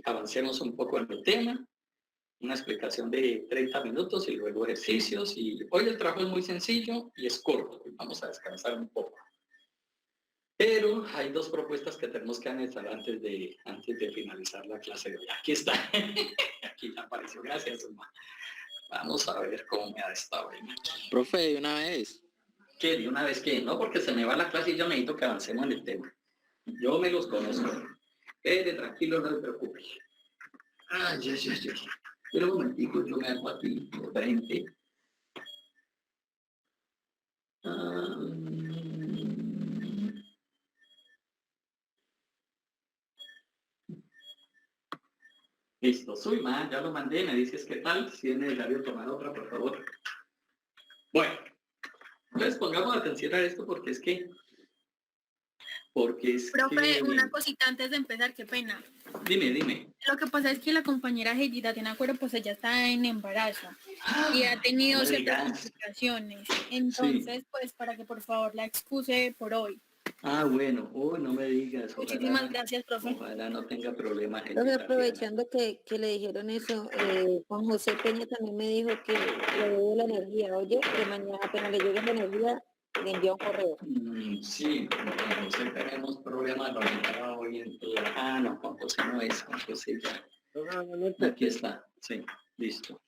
avancemos un poco en el tema, una explicación de 30 minutos y luego ejercicios. Y hoy el trabajo es muy sencillo y es corto, vamos a descansar un poco. Pero hay dos propuestas que tenemos que analizar antes de finalizar la clase de hoy. Aquí está, aquí ya apareció, gracias, Omar. Vamos a ver cómo me ha estado bien aquí. Profe, de una vez. ¿Qué? ¿De una vez qué? No, porque se me va la clase y yo necesito que avancemos en el tema. Yo me los conozco. Tranquilo, no se preocupe. Ya. Pero un momentico, yo me hago aquí de frente. Listo, Zulma, ya lo mandé, me dices qué tal, si es necesario tomar otra, por favor. Bueno, entonces pongamos atención a esto porque es que... Profe, una cosita antes de empezar, qué pena. Dime. Lo que pasa es que la compañera Heidi Tatiana Cuero, pues ella está en embarazo y ha tenido ciertas complicaciones. Entonces, pues para que por favor la excuse por hoy. Bueno, no me digas. Muchísimas gracias, profe. Ojalá no tenga problemas. Profe, aprovechando que le dijeron eso, Juan José Peña también me dijo que le debo la energía, oye, que mañana apenas le llegue la energía, le envía un correo. Sí, Juan José tenemos problemas, lo necesitaba hoy en día. No, Juan José no es, Juan José ya. Aquí está, sí, listo.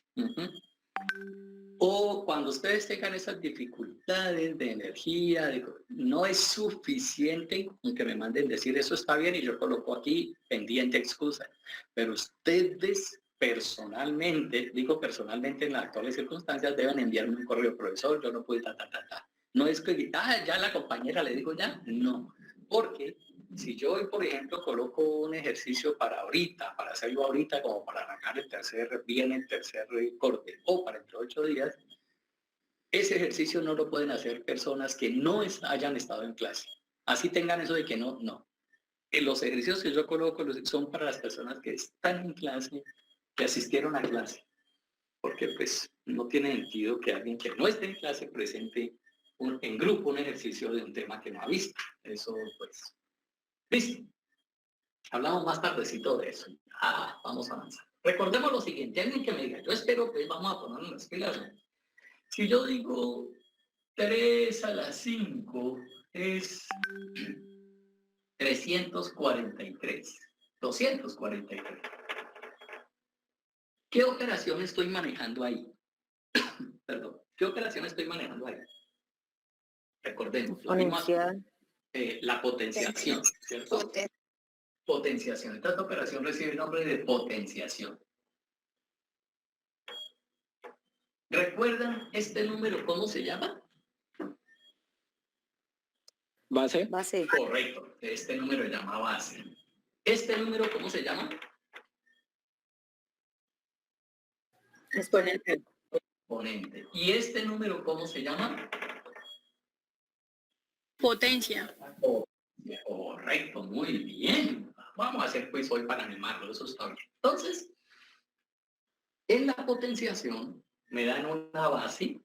O cuando ustedes tengan esas dificultades de energía, no es suficiente con que me manden decir eso está bien y yo coloco aquí pendiente excusa, pero ustedes personalmente, digo personalmente en las actuales circunstancias, deben enviarme un correo, profesor, yo no puedo, No es que, ya la compañera le digo ya, no, porque si yo hoy, por ejemplo, coloco un ejercicio para ahorita, para hacerlo ahorita como para arrancar el tercer corte, o para entre 8 días, ese ejercicio no lo pueden hacer personas que no hayan estado en clase. Así tengan eso de que no. Los ejercicios que yo coloco son para las personas que están en clase, que asistieron a clase. Porque pues no tiene sentido que alguien que no esté en clase presente en grupo un ejercicio de un tema que no ha visto. Eso pues... Listo. Hablamos más tardecito de eso. Vamos a avanzar. Recordemos lo siguiente, alguien que me diga, yo espero que vamos a ponernos las pilas. Si yo digo 3 a la 5 es 343, 243. ¿Qué operación estoy manejando ahí? Perdón, ¿qué operación estoy manejando ahí? Recordemos, la potenciación, ¿cierto? Potenciación. Esta operación recibe el nombre de potenciación. ¿Recuerdan este número cómo se llama? ¿Base? Base. Correcto, este número se llama base. ¿Este número cómo se llama? Exponente. Exponente. ¿Y este número cómo se llama? Potencia. Correcto, muy bien. Vamos a hacer quiz hoy para animarlo, eso está bien. Entonces, en la potenciación me dan una base,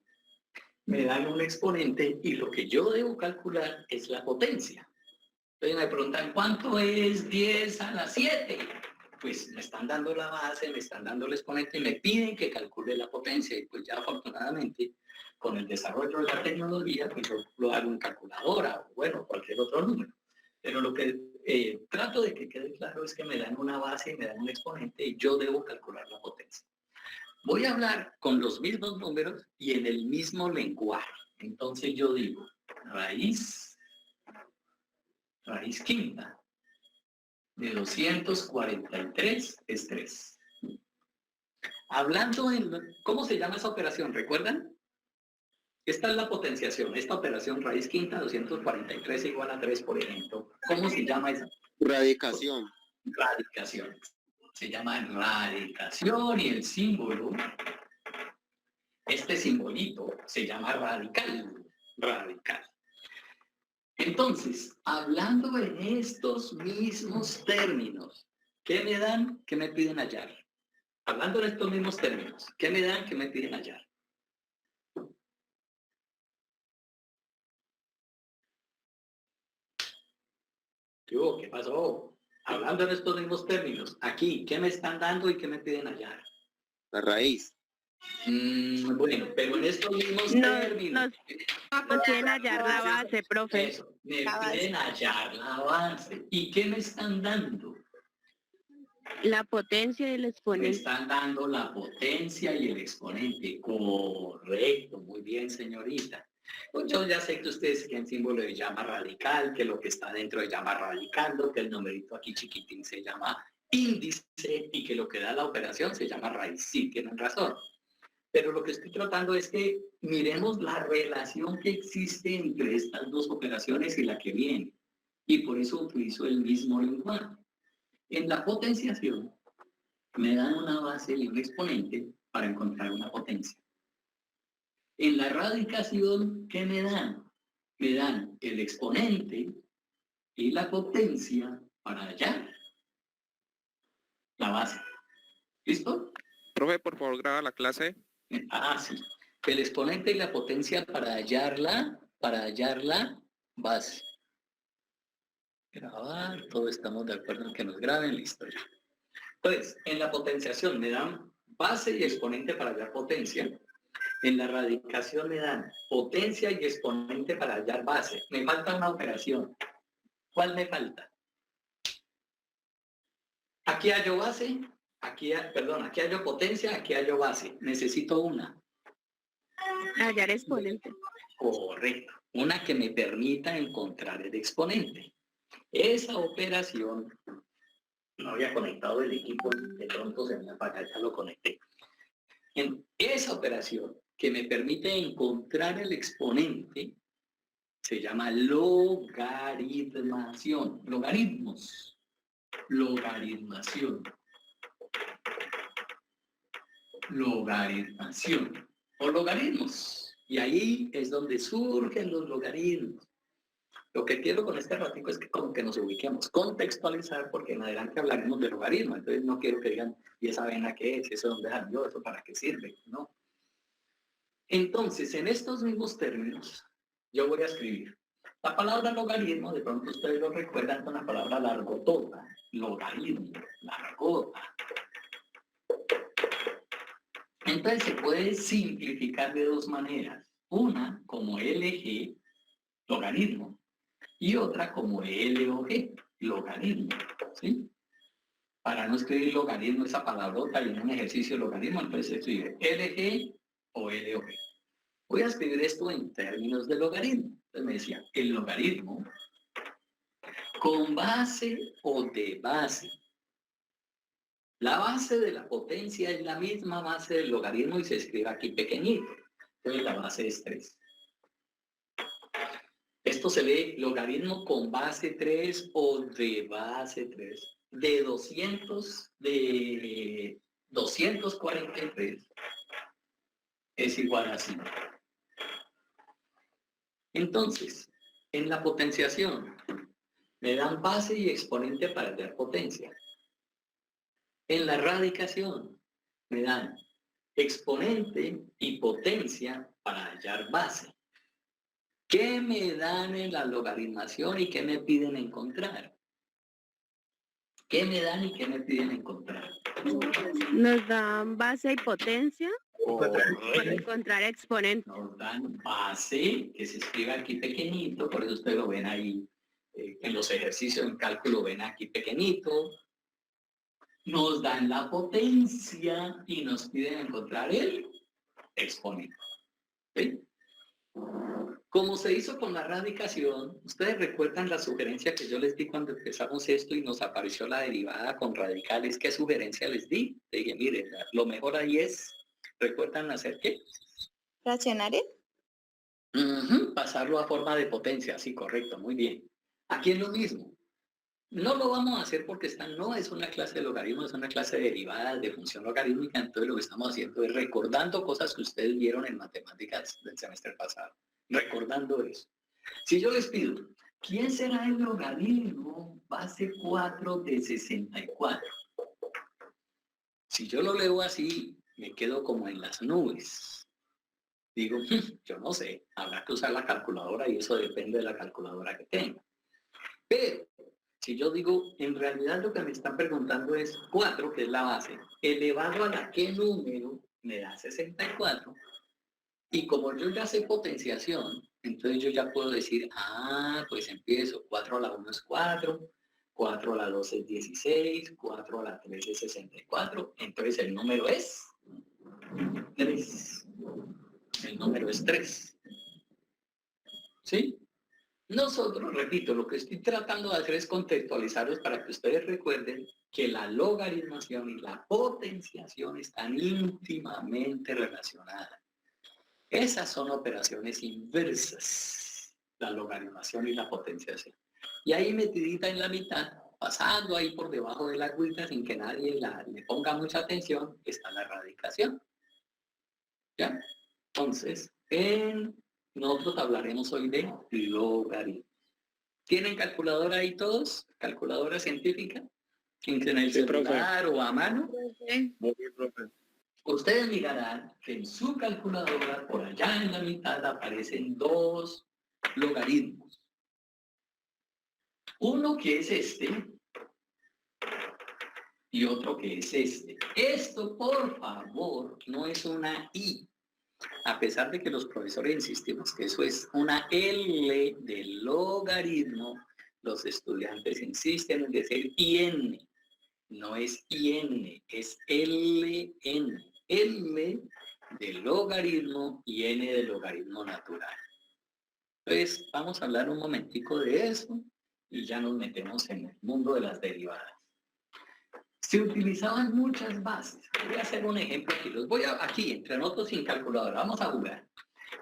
me dan un exponente y lo que yo debo calcular es la potencia. Entonces me preguntan, ¿cuánto es 10 a la 7? Pues me están dando la base, me están dando el exponente y me piden que calcule la potencia. Y pues ya afortunadamente, con el desarrollo de la tecnología, pues yo lo hago en calculadora o bueno, cualquier otro número. Pero lo que trato de que quede claro es que me dan una base, me dan un exponente y yo debo calcular la potencia. Voy a hablar con los mismos números y en el mismo lenguaje. Entonces yo digo, raíz quinta de 243 es 3. Hablando ¿cómo se llama esa operación? ¿Recuerdan? Esta es la potenciación. Esta operación raíz quinta 243 igual a 3, por ejemplo. ¿Cómo se llama esa? Radicación. Radicación. Se llama radicación y el símbolo, este simbolito, se llama radical. Radical. Entonces, hablando en estos mismos términos, ¿qué me dan? ¿Qué me piden hallar? Hablando en estos mismos términos, ¿qué me dan? ¿Qué me piden hallar? ¿Qué pasó? hablando en estos mismos términos, aquí, ¿qué me están dando y qué me piden hallar? La raíz. Bueno, pero en estos mismos Nos términos, quieren hallar la base, profe. eso, me La base. piden hallar la base. ¿Y qué me están dando? La potencia del Me exponente. están dando la potencia y el exponente. Correcto, muy bien, señorita. Pues yo ya sé que ustedes tienen símbolo de llama radical, que lo que está dentro de llama radicando, que el numerito aquí chiquitín se llama índice y que lo que da la operación se llama raíz. Sí, tienen razón. Pero lo que estoy tratando es que miremos la relación que existe entre estas dos operaciones y la que viene. Y por eso utilizo el mismo lenguaje. En la potenciación me dan una base y un exponente para encontrar una potencia. En la radicación, ¿qué me dan? Me dan el exponente y la potencia para hallar la base. ¿Listo? Profe, por favor, graba la clase. Sí. El exponente y la potencia para hallar la base. Grabar, todos estamos de acuerdo en que nos graben, listo ya. Entonces, en la potenciación me dan base y exponente para hallar potencia. En la radicación me dan potencia y exponente para hallar base. Me falta una operación. ¿Cuál me falta? Aquí hallo base, aquí hallo potencia, aquí hallo base. Necesito una. Hallar exponente. Correcto. Una que me permita encontrar el exponente. Esa operación, no había conectado el equipo, de pronto se me apaga, ya lo conecté. En esa operación que me permite encontrar el exponente, se llama logaritmación. Logaritmos. Logaritmación. Logaritmación. O logaritmos. Y ahí es donde surgen los logaritmos. Lo que quiero con este ratico es que como que nos ubiquemos, contextualizar, porque en adelante hablaremos de logaritmo. Entonces no quiero que digan, ¿y esa vena qué es? ¿Eso dónde salió? ¿Eso para qué sirve? No. Entonces, en estos mismos términos, yo voy a escribir. La palabra logaritmo, de pronto ustedes lo recuerdan con la palabra largotota. Logaritmo, largota. Entonces se puede simplificar de dos maneras. Una como LG, logaritmo, y otra como LOG, logaritmo. ¿Sí? Para no escribir logaritmo, esa palabrota y en un ejercicio de logaritmo, entonces se escribe LG o LOG. Voy a escribir esto en términos de logaritmo. Entonces me decía, el logaritmo con base o de base. La base de la potencia es la misma base del logaritmo y se escribe aquí pequeñito. Entonces la base es 3. Esto se lee logaritmo con base 3 o de base 3. De 243 es igual a 5. Entonces, en la potenciación, me dan base y exponente para hallar potencia. En la radicación, me dan exponente y potencia para hallar base. ¿Qué me dan en la logaritmación y qué me piden encontrar? ¿Qué me dan y qué me piden encontrar? Nos dan base y potencia para Correcto. encontrar exponente. Nos dan base, que se escribe aquí pequeñito, por eso ustedes lo ven ahí en los ejercicios en cálculo, ven aquí pequeñito. Nos dan la potencia y nos piden encontrar el exponente. ¿Sí? Como se hizo con la radicación, ustedes recuerdan la sugerencia que yo les di cuando empezamos esto y nos apareció la derivada con radicales. ¿Qué sugerencia les di? Le dije, miren, lo mejor ahí es, ¿recuerdan hacer qué? ¿Fraccionar? Pasarlo a forma de potencia, sí, correcto, muy bien. Aquí es lo mismo. No lo vamos a hacer porque no es una clase de logaritmo, es una clase de derivadas de función logarítmica, entonces lo que estamos haciendo es recordando cosas que ustedes vieron en matemáticas del semestre pasado. Recordando eso. Si yo les pido, ¿quién será el logaritmo base 4 de 64? Si yo lo leo así, me quedo como en las nubes. Digo, yo no sé, habrá que usar la calculadora y eso depende de la calculadora que tenga. Pero Si yo digo, en realidad lo que me están preguntando es 4, que es la base, elevado a la qué número me da 64, y como yo ya sé potenciación, entonces yo ya puedo decir, pues empiezo, 4 a la 1 es 4, 4 a la 2 es 16, 4 a la 3 es 64, entonces el número es 3. El número es 3. ¿Sí? Nosotros, repito, lo que estoy tratando de hacer es contextualizarlos para que ustedes recuerden que la logaritmación y la potenciación están íntimamente relacionadas. Esas son operaciones inversas, la logaritmación y la potenciación. Y ahí metidita en la mitad, pasando ahí por debajo de la agüita sin que nadie le ponga mucha atención, está la radicación. ¿Ya? Entonces, nosotros hablaremos hoy de logaritmos. ¿Tienen calculadora ahí todos? ¿Calculadora científica? ¿En el celular o a mano? Muy bien, profe. Ustedes mirarán que en su calculadora, por allá en la mitad, aparecen 2 logaritmos. Uno que es este y otro que es este. Esto, por favor, no es una I. A pesar de que los profesores insistimos que eso es una L de logaritmo, los estudiantes insisten en decir IN. No es IN, es LN. L de logaritmo y N de logaritmo natural. Entonces, vamos a hablar un momentico de eso y ya nos metemos en el mundo de las derivadas. Se utilizaban muchas bases. Voy a hacer un ejemplo aquí. Los voy aquí, entre nosotros sin calculadora. Vamos a jugar.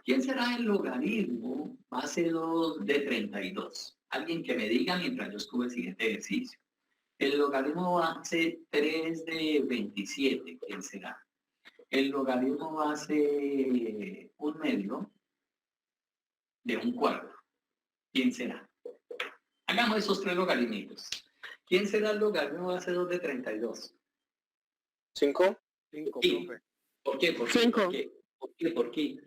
¿Quién será el logaritmo base 2 de 32? Alguien que me diga mientras yo escucho el siguiente ejercicio. El logaritmo base 3 de 27. ¿Quién será? El logaritmo base 1/2 de 1/4. ¿Quién será? Hagamos esos 3 logaritmitos. ¿Quién será el logaritmo base 2 de 32? 5. 5, Sí. profe. ¿Por qué? ¿Por qué? Cinco. ¿Por qué? ¿Por qué? ¿Por qué?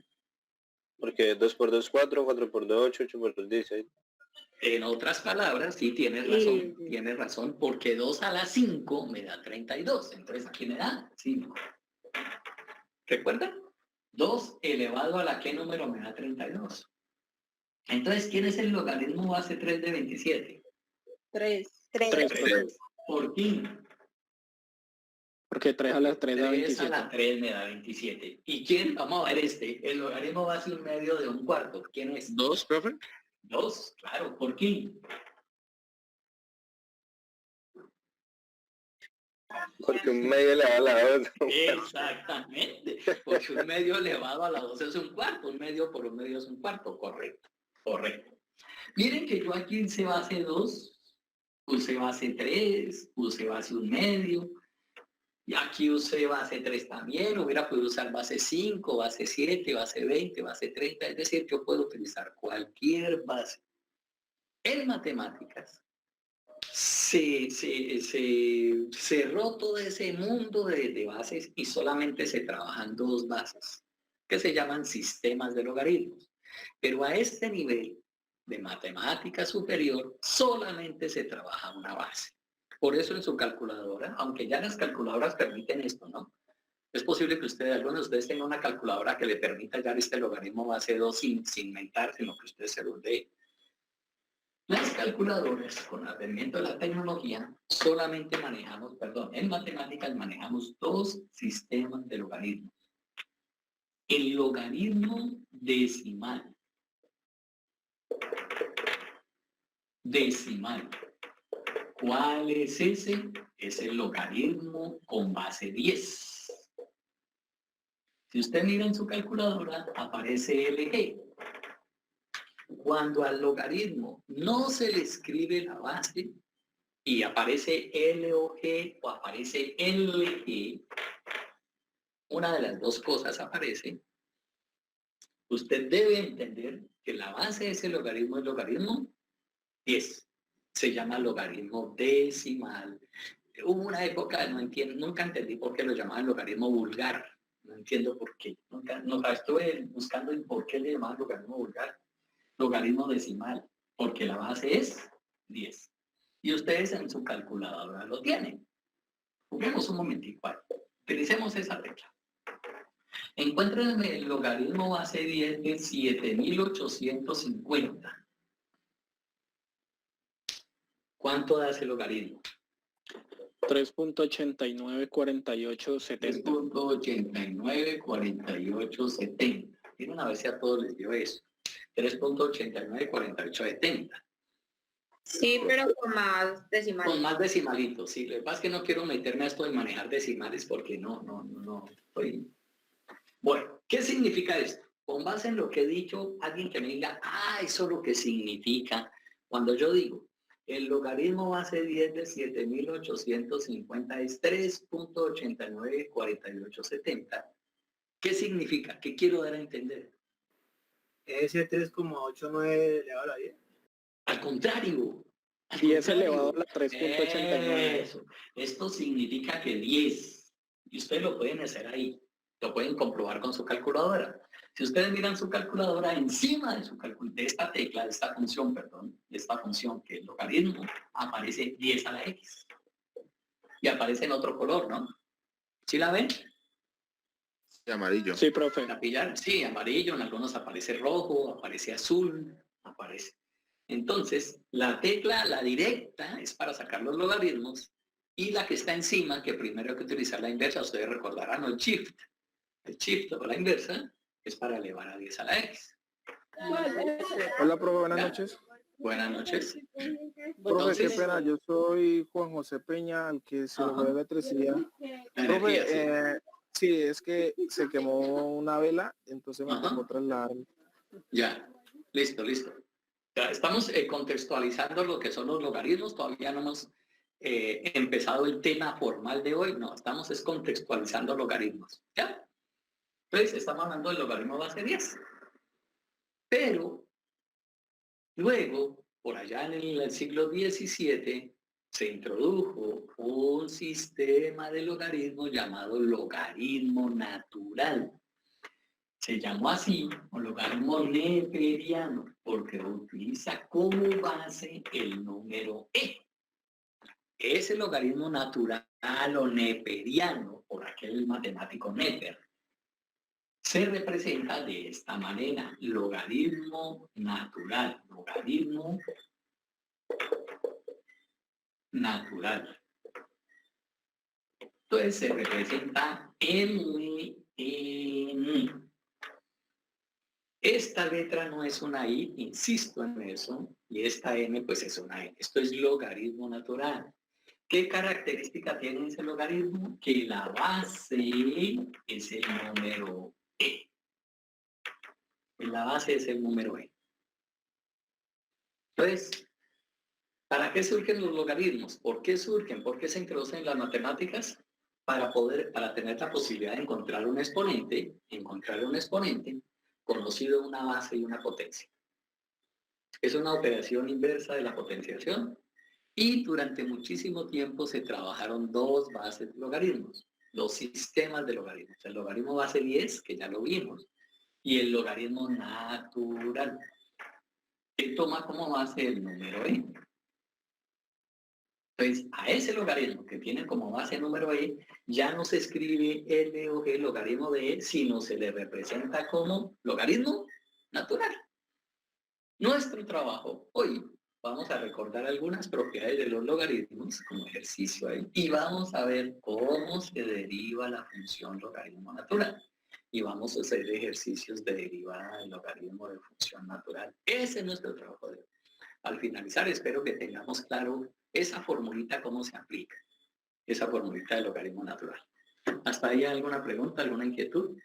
Porque 2 por 2, 4, 4 por 2, 8, 8 por 2, 16. En otras palabras, sí, tienes razón, porque 2 a la 5 me da 32. Entonces, aquí me da 5. ¿Recuerdan? 2 elevado a la qué número me da 32. Entonces, ¿quién es el logaritmo base 3 de 27? 3. 3. ¿Por qué? Porque 3 a la 3 da 3 a 27. la 3 me da 27. ¿Y quién? Vamos a ver el logaritmo base 1/2 de 1/4. ¿Quién es? 2, profe. 2, claro. ¿Por qué? Porque 1/2 elevado a la 2. Exactamente. Porque 1/2 elevado a la 2 es 1/4. 1/2 por 1/2 es 1/4. Correcto. Correcto. Miren que yo aquí usé base 2, usé base 3, usé base 1/2. Y aquí usé base 3 también, hubiera podido usar base 5, base 7, base 20, base 30, es decir, yo puedo utilizar cualquier base. En matemáticas se cerró todo ese mundo de bases y solamente se trabajan 2 bases, que se llaman sistemas de logaritmos. Pero a este nivel de matemática superior solamente se trabaja una base. Por eso en su calculadora, aunque ya las calculadoras permiten esto, ¿no? Es posible que algunos de ustedes tengan una calculadora que le permita hallar este logaritmo base 2 sin mentar, sino que ustedes se los dé. Las calculadoras, con advenimiento de la tecnología, solamente manejamos, en matemáticas manejamos 2 sistemas de logaritmos. El logaritmo decimal. ¿Cuál es ese? Es el logaritmo con base 10. Si usted mira en su calculadora, aparece LG. Cuando al logaritmo no se le escribe la base y aparece LOG o aparece LG, una de las 2 cosas aparece, usted debe entender que la base de ese logaritmo es logaritmo 10. Se llama logaritmo decimal. Hubo una época, nunca entendí por qué lo llamaban logaritmo vulgar. No entiendo por qué. Nunca estuve buscando por qué le llamaban logaritmo vulgar. Logaritmo decimal, porque la base es 10. Y ustedes en su calculadora lo tienen. Juguemos un momentico ahí. Utilicemos esa tecla. Encuentren el logaritmo base 10 de 7850. ¿Cuánto da ese logaritmo? 3.894870. 3.894870. Miren a ver si a todos les dio eso. 3.894870. Sí, pero con más decimales. Con más decimalitos, sí. Lo que pasa es que no quiero meterme a esto de manejar decimales porque no estoy... Bueno, ¿qué significa esto? Con base en lo que he dicho, alguien que me diga, eso es lo que significa. Cuando yo digo, el logaritmo base 10 de 7850 es 3.894870, ¿qué significa? ¿Qué quiero dar a entender? Ese 3,89 elevado a la 10. Al contrario. 10 elevado a la 3.89. Eso. Esto significa que 10, y ustedes lo pueden hacer ahí, lo pueden comprobar con su calculadora. Si ustedes miran su calculadora, encima de de esta tecla, de esta función, que es logaritmo, aparece 10 a la x. Y aparece en otro color, ¿no? ¿Sí la ven? De amarillo. Sí, profe. ¿La pillaron? Sí, amarillo, en algunos aparece rojo, aparece azul, aparece. Entonces, la tecla, la directa, es para sacar los logaritmos, y la que está encima, que primero hay que utilizar la inversa, ustedes recordarán, el shift. El shift o la inversa es para elevar a 10 a la x. Hola, profe, buenas ¿Ya? noches. Buenas noches. Profe, qué Entonces, pena, yo soy Juan José Peña, al que se le fue la electricidad. energía, sí. Profe, sí, es que se quemó una vela, entonces me Ajá. tocó trasladarme. Ya, listo. Ya, estamos contextualizando lo que son los logaritmos, todavía no hemos empezado el tema formal de hoy, no, estamos contextualizando logaritmos, ¿ya? Entonces, estamos hablando del logaritmo base 10. Pero, luego, por allá en el siglo XVII, se introdujo un sistema de logaritmos llamado logaritmo natural. Se llamó así, o logaritmo neperiano, porque utiliza como base el número e. Ese logaritmo natural o neperiano, por aquel matemático Neper, se representa de esta manera: logaritmo natural, logaritmo natural. Entonces se representa m. Esta letra no es una I, insisto en eso, y esta M pues es una N. Esto es logaritmo natural. ¿Qué característica tiene ese logaritmo? Que la base es el número E. La base es el número E. Entonces, ¿para qué surgen los logaritmos? ¿Por qué surgen? ¿Por qué se introducen en las matemáticas? Para tener la posibilidad de encontrar un exponente conocido una base y una potencia. Es una operación inversa de la potenciación, y durante muchísimo tiempo se trabajaron dos bases de logaritmos, dos sistemas de logaritmos: el logaritmo base 10, que ya lo vimos, y el logaritmo natural, que toma como base el número e. Entonces, a ese logaritmo que tiene como base el número e, ya no se escribe L o G, logaritmo de e, sino se le representa como logaritmo natural. Nuestro trabajo hoy, vamos a recordar algunas propiedades de los logaritmos como ejercicio ahí, y vamos a ver cómo se deriva la función logaritmo natural. Y vamos a hacer ejercicios de derivada del logaritmo de función natural. Ese es nuestro trabajo de hoy. Al finalizar, espero que tengamos claro esa formulita, cómo se aplica, esa formulita del logaritmo natural. ¿Hasta ahí alguna pregunta, alguna inquietud?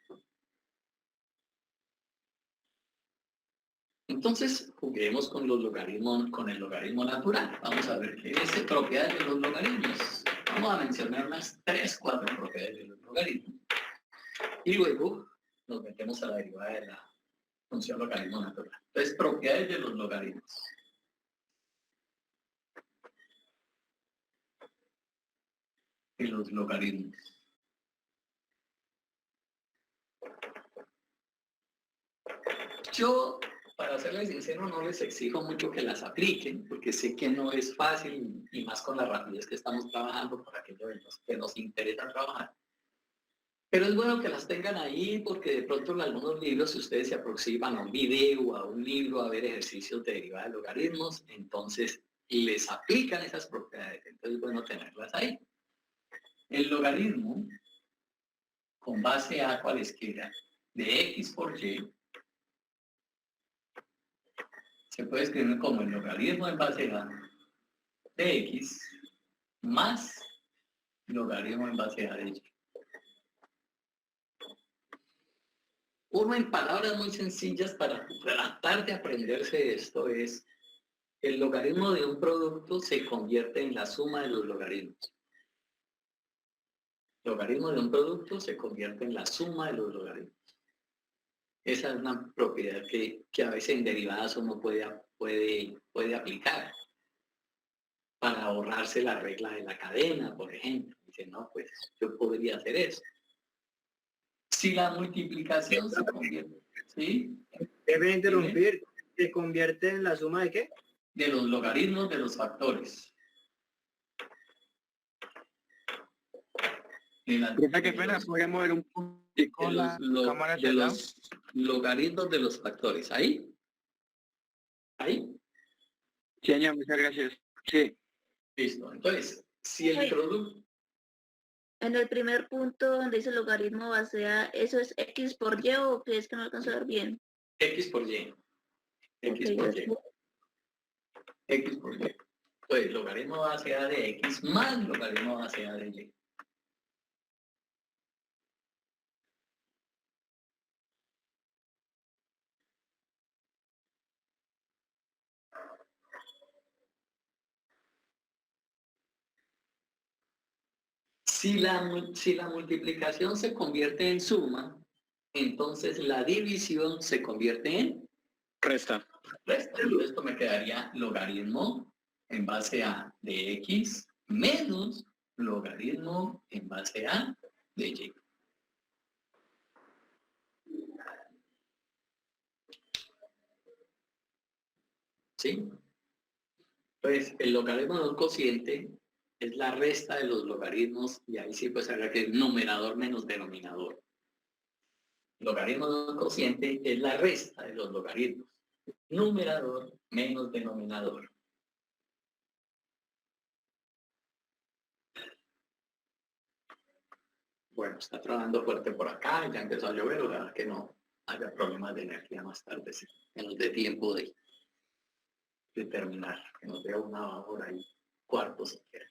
Entonces, juguemos con los logaritmos, con el logaritmo natural. Vamos a ver qué es propiedades de los logaritmos. Vamos a mencionar unas 3, 4 propiedades de los logaritmos. Y luego nos metemos a la derivada de la función logaritmo natural. Entonces, propiedades de los logaritmos. De los logaritmos. Yo para serles sincero, no les exijo mucho que las apliquen, porque sé que no es fácil, y más con la rapidez que estamos trabajando por aquello de los que nos interesa trabajar. Pero es bueno que las tengan ahí, porque de pronto en algunos libros, si ustedes se aproximan a un video, a un libro, a ver ejercicios de derivada de logaritmos, entonces les aplican esas propiedades. Entonces es bueno tenerlas ahí. El logaritmo, con base a cualesquiera, de x por y, se puede escribir como el logaritmo en base a de x más logaritmo en base a de y. Uno en palabras muy sencillas para tratar de aprenderse esto es: el logaritmo de un producto se convierte en la suma de los logaritmos. El logaritmo de un producto se convierte en la suma de los logaritmos. Esa es una propiedad que a veces en derivadas uno puede aplicar para ahorrarse la regla de la cadena, por ejemplo. Dice, no, pues yo podría hacer eso. Si la multiplicación se convierte, ¿sí? Debe interrumpir. ¿Se convierte en la suma de qué? De los logaritmos de los factores. Profe, qué pena, ¿podría mover un poquito la cámara hacia el lado? Los logaritmos de los factores. ¿Ahí? ¿Ahí? Sí, señor, muchas gracias. Sí. Listo. Entonces, si el producto... En el primer punto donde dice logaritmo base a, ¿eso es x por y o qué es que no alcanzo a ver bien? X por y. X Ok, por y. X por y. Entonces, logaritmo base a de x más logaritmo base a de y. Si la multiplicación se convierte en suma, entonces la división se convierte en Resta. resta. Y esto me quedaría logaritmo en base a de x menos logaritmo en base a de y. ¿Sí? Pues el logaritmo de un cociente es la resta de los logaritmos, y ahí sí pues habrá que es numerador menos denominador. Logaritmo de un cociente es la resta de los logaritmos. Numerador menos denominador. Bueno, está trabajando fuerte por acá, ya empezó a llover, ojalá que no haya problemas de energía más tarde, sí, que nos dé tiempo de terminar, que nos dé 1 hora y cuarto si quieren.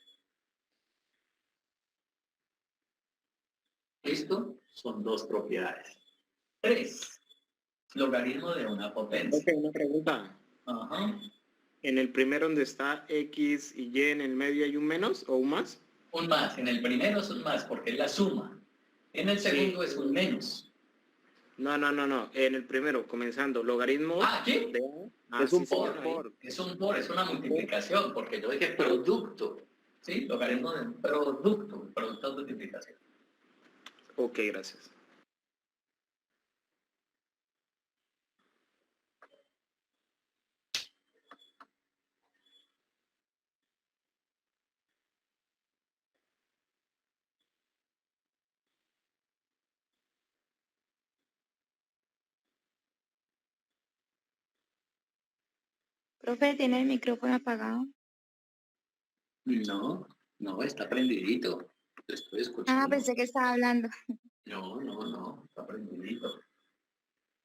¿Listo? Son 2 propiedades. 3. Logaritmo de una potencia. Ok, una pregunta. Ajá. ¿En el primero donde está x y y en el medio hay un menos o un más? Un más. En el primero es un más porque es la suma. En el segundo es un menos. No. En el primero, comenzando, logaritmo ¿Sí? de Es un sí, señor, por. Es un por, es una multiplicación, porque yo dije producto. ¿Sí? Logaritmo de un producto de multiplicación. Ok, gracias. Profe, ¿tiene el micrófono apagado? No, está prendidito. Lo estoy escuchando. Ah, pensé que estaba hablando. No, está prendidito.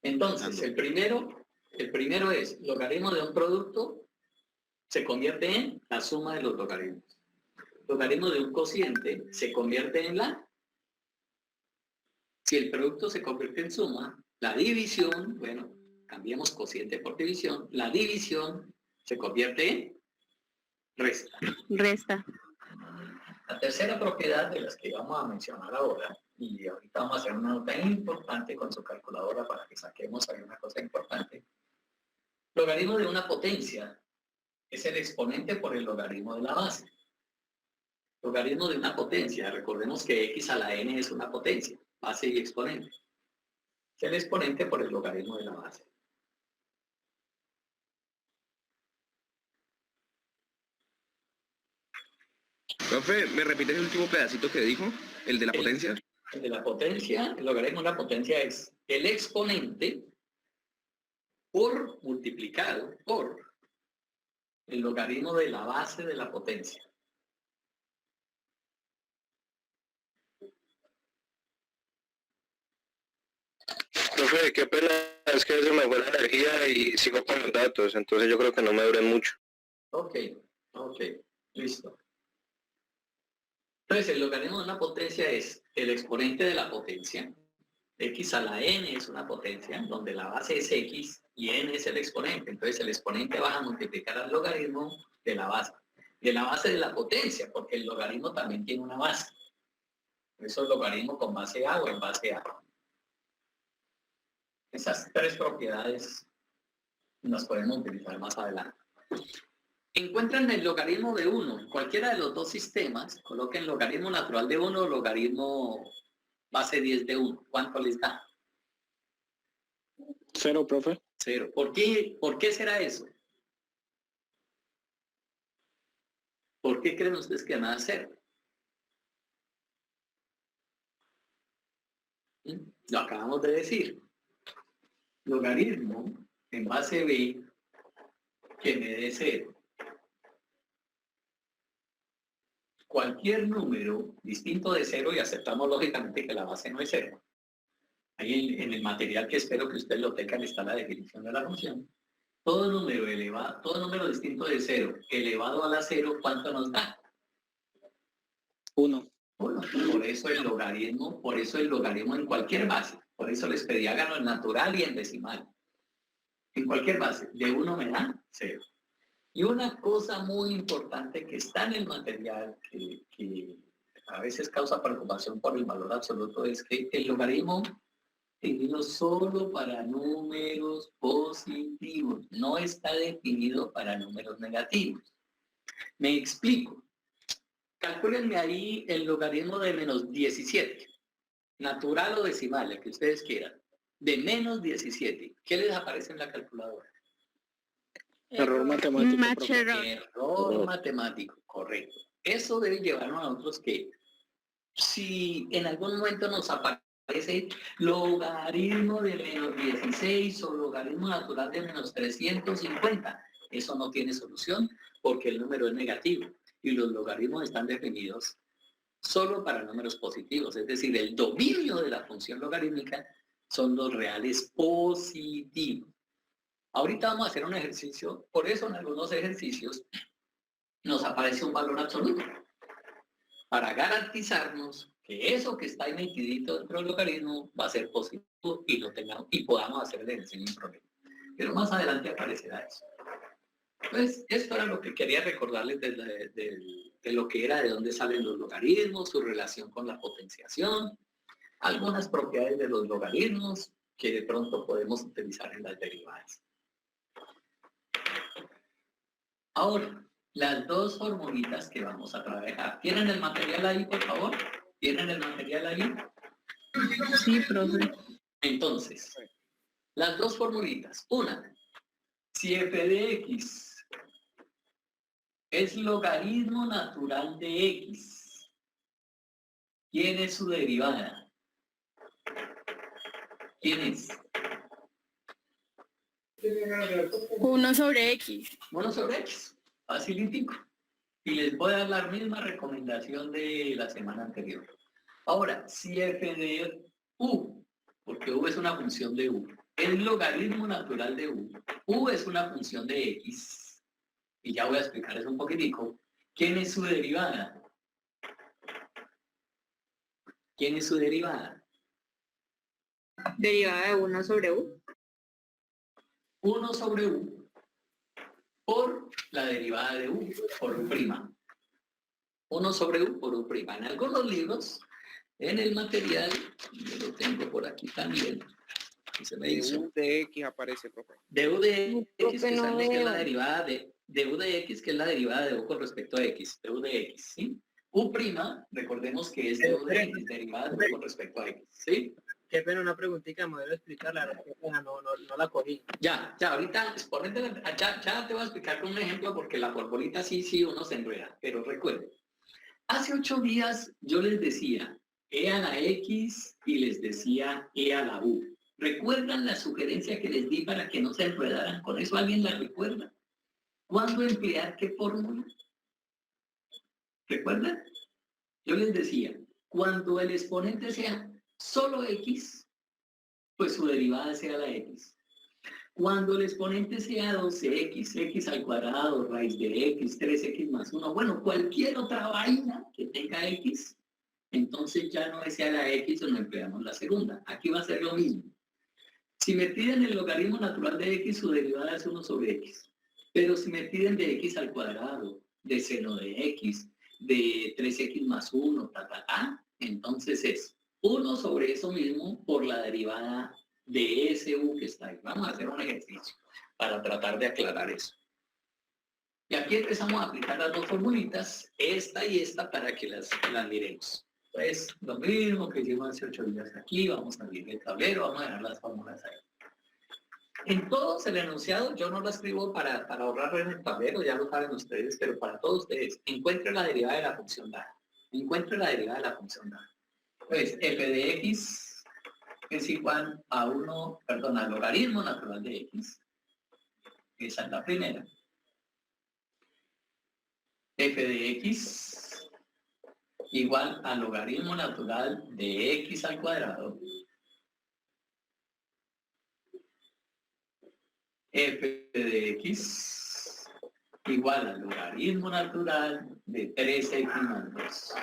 Entonces, el primero es logaritmo de un producto se convierte en la suma de los logaritmos. Logaritmo de un cociente se convierte en si el producto se convierte en suma, la división, bueno, cambiemos cociente por división, la división se convierte en resta. Resta. La tercera propiedad de las que vamos a mencionar ahora, y ahorita vamos a hacer una nota importante con su calculadora para que saquemos ahí una cosa importante. Logaritmo de una potencia es el exponente por el logaritmo de la base. Logaritmo de una potencia, recordemos que x a la n es una potencia, base y exponente. Es el exponente por el logaritmo de la base. Profe, ¿me repites el último pedacito que dijo? ¿El de la potencia? El de la potencia, el logaritmo de la potencia es el exponente por multiplicado por el logaritmo de la base de la potencia. Profe, qué pena, es que se me fue la energía y sigo con los datos, entonces yo creo que no me duren mucho. Ok, listo. Entonces, el logaritmo de una potencia es el exponente de la potencia. X a la n es una potencia, donde la base es x y n es el exponente. Entonces, el exponente va a multiplicar al logaritmo de la base. De la base de la potencia, porque el logaritmo también tiene una base. Por eso el logaritmo con base a o en base a. Esas tres propiedades las podemos utilizar más adelante. Encuentran el logaritmo de 1. Cualquiera de los dos sistemas, coloquen logaritmo natural de 1 o logaritmo base 10 de 1. ¿Cuánto les da? 0, profe. 0. ¿Por qué será eso? ¿Por qué creen ustedes que van a hacer? Lo acabamos de decir. Logaritmo en base b que me dé 0. Cualquier número distinto de 0, y aceptamos lógicamente que la base no es 0. Ahí en el material que espero que ustedes lo tengan está la definición de la función. Todo número distinto de 0 elevado a la 0, ¿cuánto nos da? 1. 1. Por eso el logaritmo en cualquier base. Por eso les pedí háganlo en natural y en decimal. En cualquier base, de 1 me da 0. Y una cosa muy importante que está en el material, que a veces causa preocupación por el valor absoluto, es que el logaritmo definido solo para números positivos, no está definido para números negativos. Me explico. Calcúlenme ahí el logaritmo de menos 17, natural o decimal, el que ustedes quieran, de menos 17. ¿Qué les aparece en la calculadora? Error matemático. Error matemático, correcto. Eso debe llevarnos a nosotros que si en algún momento nos aparece logaritmo de menos 16 o logaritmo natural de menos 350, eso no tiene solución porque el número es negativo y los logaritmos están definidos solo para números positivos, es decir, el dominio de la función logarítmica son los reales positivos. Ahorita vamos a hacer un ejercicio, por eso en algunos ejercicios nos aparece un valor absoluto, para garantizarnos que eso que está metidito dentro del logaritmo va a ser positivo y podamos hacer el ejercicio sin problema. Pero más adelante aparecerá eso. Pues esto era lo que quería recordarles de lo que era, de dónde salen los logaritmos, su relación con la potenciación, algunas propiedades de los logaritmos que de pronto podemos utilizar en las derivadas. Ahora, las dos formulitas que vamos a trabajar. ¿Tienen el material ahí, por favor? ¿Tienen el material ahí? Sí, profe. Entonces, las dos formulitas. Una, si f de x es logaritmo natural de x, ¿quién es su derivada? ¿Quién es? 1 sobre x. 1 sobre x, facilitico. Y les voy a dar la misma recomendación de la semana anterior. Ahora, si f de u, porque u es una función de u, es logaritmo natural de u es una función de x, y ya voy a explicar eso un poquitico. ¿Quién es su derivada? ¿Quién es su derivada? Derivada de 1 sobre u. 1 sobre u por la derivada de u, por u'. 1 sobre u por u'. En algunos libros, en el material, yo lo tengo por aquí también, se me hizo. U de X aparece, profe. De u de x, que es la derivada de u de x, que es la derivada de u con respecto a x, de u de x, ¿sí? U', recordemos que es de u de x, derivada de u con respecto a x, ¿sí? Qué pena, una preguntita, me debo explicarla, qué pena, no la cogí. Ya, ahorita, ya te voy a explicar con un ejemplo porque la forbolita sí uno se enreda, pero recuerden, Hace 8 días yo les decía e a la X y les decía e a la U. ¿Recuerdan la sugerencia que les di para que no se enredaran con eso? ¿Alguien la recuerda? ¿Cuándo emplear qué fórmula? ¿Recuerdan? Yo les decía, cuando el exponente sea solo X, pues su derivada sea la X. Cuando el exponente sea 12X, X al cuadrado, raíz de X, 3X más 1, bueno, cualquier otra vaina que tenga X, entonces ya no es a la X o no empleamos la segunda. Aquí va a ser lo mismo. Si me piden el logaritmo natural de X, su derivada es 1 sobre X. Pero si me piden de X al cuadrado, de seno de X, de 3X más 1, entonces es 1 sobre eso mismo por la derivada de ese U que está ahí. Vamos a hacer un ejercicio para tratar de aclarar eso. Y aquí empezamos a aplicar las dos formulitas, esta y esta, para que las miremos. Pues lo mismo que hicimos hace 8 días aquí, vamos a abrir el tablero, vamos a dejar las fórmulas ahí. En todos el enunciado, yo no lo escribo para ahorrar en el tablero, ya lo saben ustedes, pero para todos ustedes, encuentre la derivada de la función dada. Encuentre la derivada de la función dada. Pues f de x es igual a al logaritmo natural de x. Esa es la primera. F de x igual al logaritmo natural de x al cuadrado. F de x igual al logaritmo natural de 3x más 2.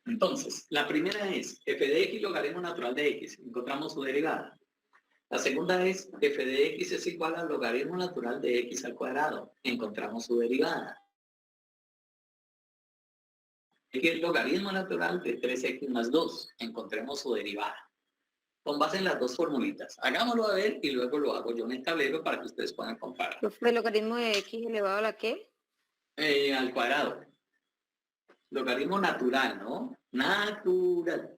Entonces, la primera es f de x logaritmo natural de x. Encontramos su derivada. La segunda es f de x es igual al logaritmo natural de x al cuadrado. Encontramos su derivada. X es logaritmo natural de 3x más 2. Encontremos su derivada. Con base en las dos formulitas. Hagámoslo a ver y luego lo hago yo en el tablero para que ustedes puedan comparar. ¿El logaritmo de x elevado a la qué? Al cuadrado. Logaritmo natural, ¿no? Natural.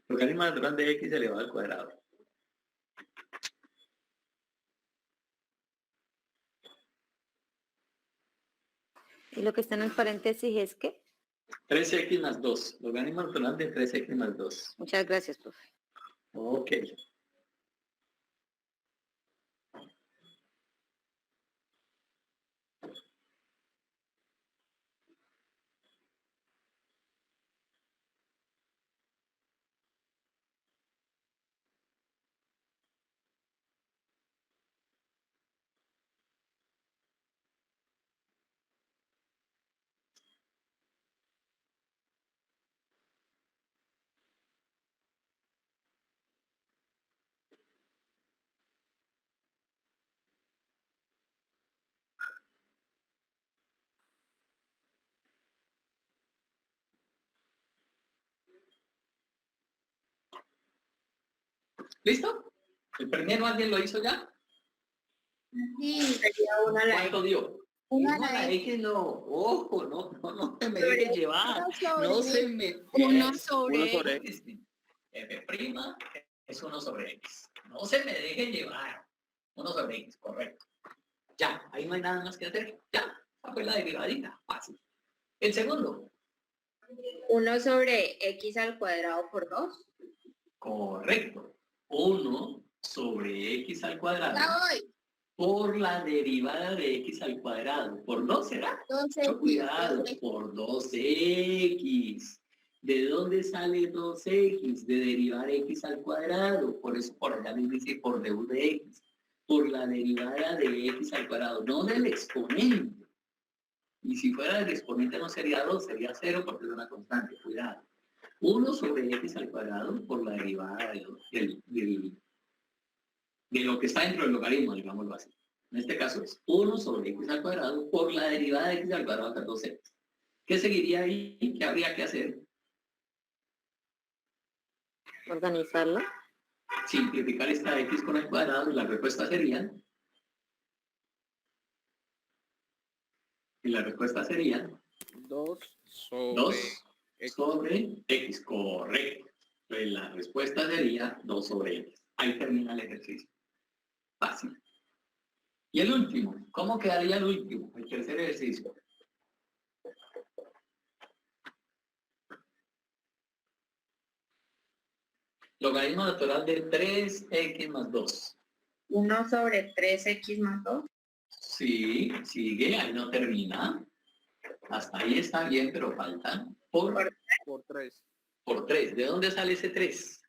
Logaritmo natural de x elevado al cuadrado. ¿Y lo que está en el paréntesis es qué? 3x más 2. Logaritmo natural de 3x más 2. Muchas gracias, profe. Ok. ¿Listo? ¿El primero alguien lo hizo ya? Sí, sería una a la ¿Cuánto X. dio? Una Uno a la X no. Ojo, no se me Sobre deje llevar. No se me... 1 sobre F' es 1 sobre X. No se me deje llevar. 1 sobre X, correcto. Ya, ahí no hay nada más que hacer. Ya, esa fue la derivadita. Fácil. El segundo. 1 sobre x al cuadrado por 2. Correcto. 1 sobre X al cuadrado. Ya voy. Por la derivada de X al cuadrado. ¿Por 2 será? Mucho cuidado. Por 2X. ¿De dónde sale 2X? De derivar X al cuadrado. Por eso por allá les dice por d de X. Por la derivada de X al cuadrado. No del exponente. Y si fuera del exponente no sería 2, sería 0 porque es una constante. Cuidado. 1 sobre X al cuadrado por la derivada de lo que está dentro del logaritmo, digámoslo así. En este caso es 1 sobre X al cuadrado por la derivada de X al cuadrado hasta 2X. ¿Qué seguiría ahí? ¿Qué habría que hacer? Organizarlo. Simplificar esta X con el cuadrado y la respuesta sería... Y la respuesta sería... 2 sobre X, correcto. Entonces la respuesta sería 2 sobre X. Ahí termina el ejercicio. Fácil. Y el último, ¿cómo quedaría el último? El tercer ejercicio. Logaritmo natural de 3x más 2. 1 sobre 3x más 2. Sí, sigue, ahí no termina. Hasta ahí está bien, pero falta por 3. Por 3. ¿De dónde sale ese 3?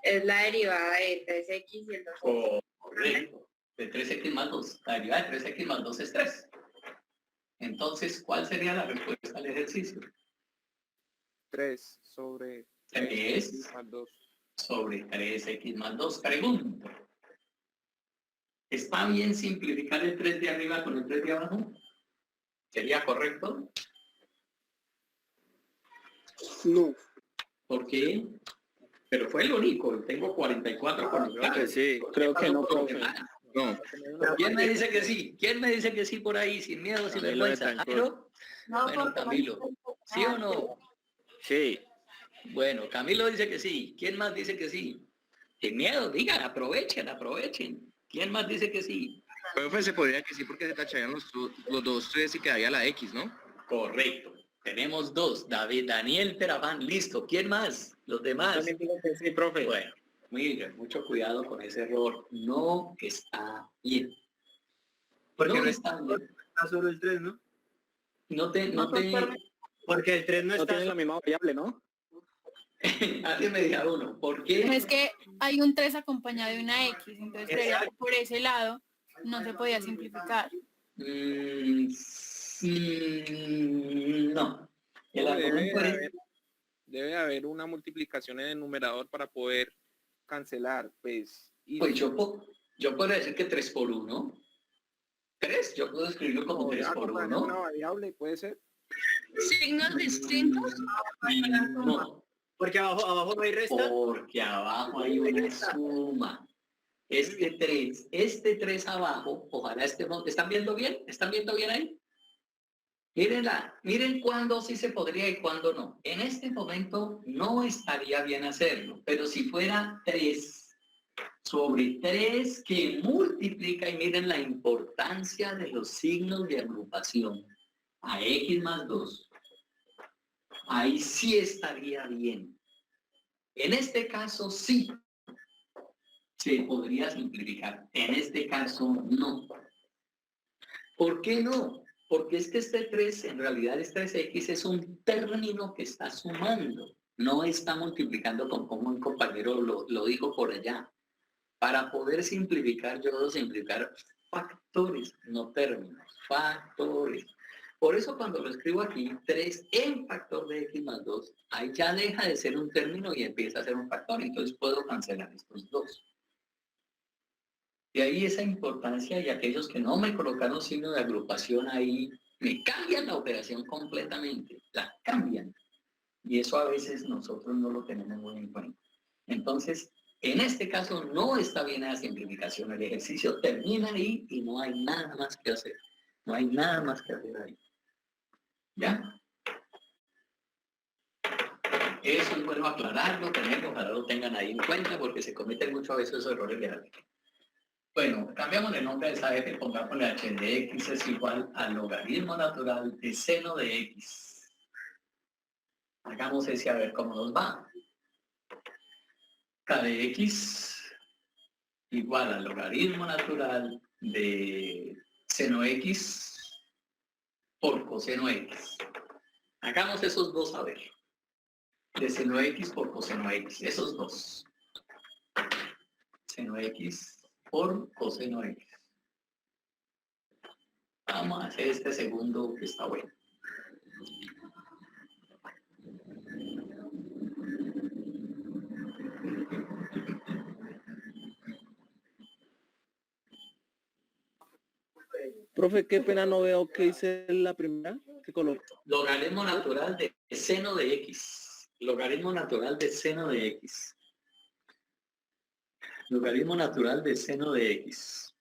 Es la derivada de 3x y el 2x. Correcto. De 3x más 2. La derivada de 3x más 2 es 3. Entonces, ¿cuál sería la respuesta al ejercicio? 3 sobre 3 más 2. sobre 3x más 2. Pregunto. ¿Está bien simplificar el 3 de arriba con el 3 de abajo? ¿Sería correcto? No. ¿Por qué? Pero fue el único. Tengo 44 conectados. que sí. Creo que no, puedo profe. quemar. No. ¿Quién me dice que sí? ¿Quién me dice que sí por ahí, sin miedo, sin Camilo vergüenza? Betancourt. ¿Jairo? No, Bueno, porque Camilo. ¿Sí o no? Sí. Bueno, Camilo dice que sí. ¿Quién más dice que sí? Sin miedo, digan, aprovechen. ¿Quién más dice que sí? Profe, se podría que sí porque se tacharían los dos 3 y quedaría la X, ¿no? Correcto. Tenemos 2. Daniel Terafán, listo. ¿Quién más? Los demás. También digo que sí, profe. Bueno, miren, mucho cuidado con ese error. No está bien. Porque No no está bien. está solo el 3, ¿no? Porque el 3 no No está tienen la misma variable, ¿no? Alguien me diga uno. ¿Por qué? Es que hay un 3 acompañado de una X, entonces creería que por ese lado no se podía simplificar. No. El Profe, argumento es... debe haber una multiplicación en el numerador para poder cancelar, pues. Y Pues yo puedo decir que 3 por 1. 3, yo puedo escribirlo como 3 por acompañar una 1. variable, puede ser. ¿Signos distintos? No, Porque abajo no hay resta. porque abajo hay una suma. Este 3 abajo, ojalá ¿están viendo bien? ¿Están viendo bien ahí? Miren cuándo sí se podría y cuándo no. En este momento no estaría bien hacerlo, pero si fuera 3 sobre 3 que multiplica, y miren la importancia de los signos de agrupación, a x más 2, ahí sí estaría bien. En este caso sí se podría simplificar, en este caso no. ¿Por qué no? Porque es que este 3, en realidad este 3x es un término que está sumando, no está multiplicando como un compañero lo dijo por allá. Para poder simplificar, yo debo simplificar factores, no términos, factores. Por eso cuando lo escribo aquí, 3 en factor de x más 2, ahí ya deja de ser un término y empieza a ser un factor, entonces puedo cancelar estos dos. De ahí esa importancia, y aquellos que no me colocaron signo de agrupación ahí, me cambian la operación completamente, la cambian. Y eso a veces nosotros no lo tenemos muy en cuenta. Entonces, en este caso no está bien la simplificación, el ejercicio termina ahí y no hay nada más que hacer. No hay nada más que hacer ahí. ¿Ya? Eso es bueno aclararlo, tenerlo, ojalá lo tengan ahí en cuenta porque se cometen muchas veces esos errores de álgebra. Bueno, cambiamos el nombre de esa f, pongámosle h de x es igual al logaritmo natural de seno de x. Hagamos ese a ver cómo nos va. K de x igual al logaritmo natural de seno x por coseno x. Hagamos esos dos a ver. De seno x por coseno x, esos dos. Seno x por coseno x. Vamos a hacer este segundo que está bueno. Profe, qué pena no veo qué hice la primera que coloqué. Logaritmo natural de seno de x. Logaritmo natural de seno de x. Logaritmo natural de seno de x.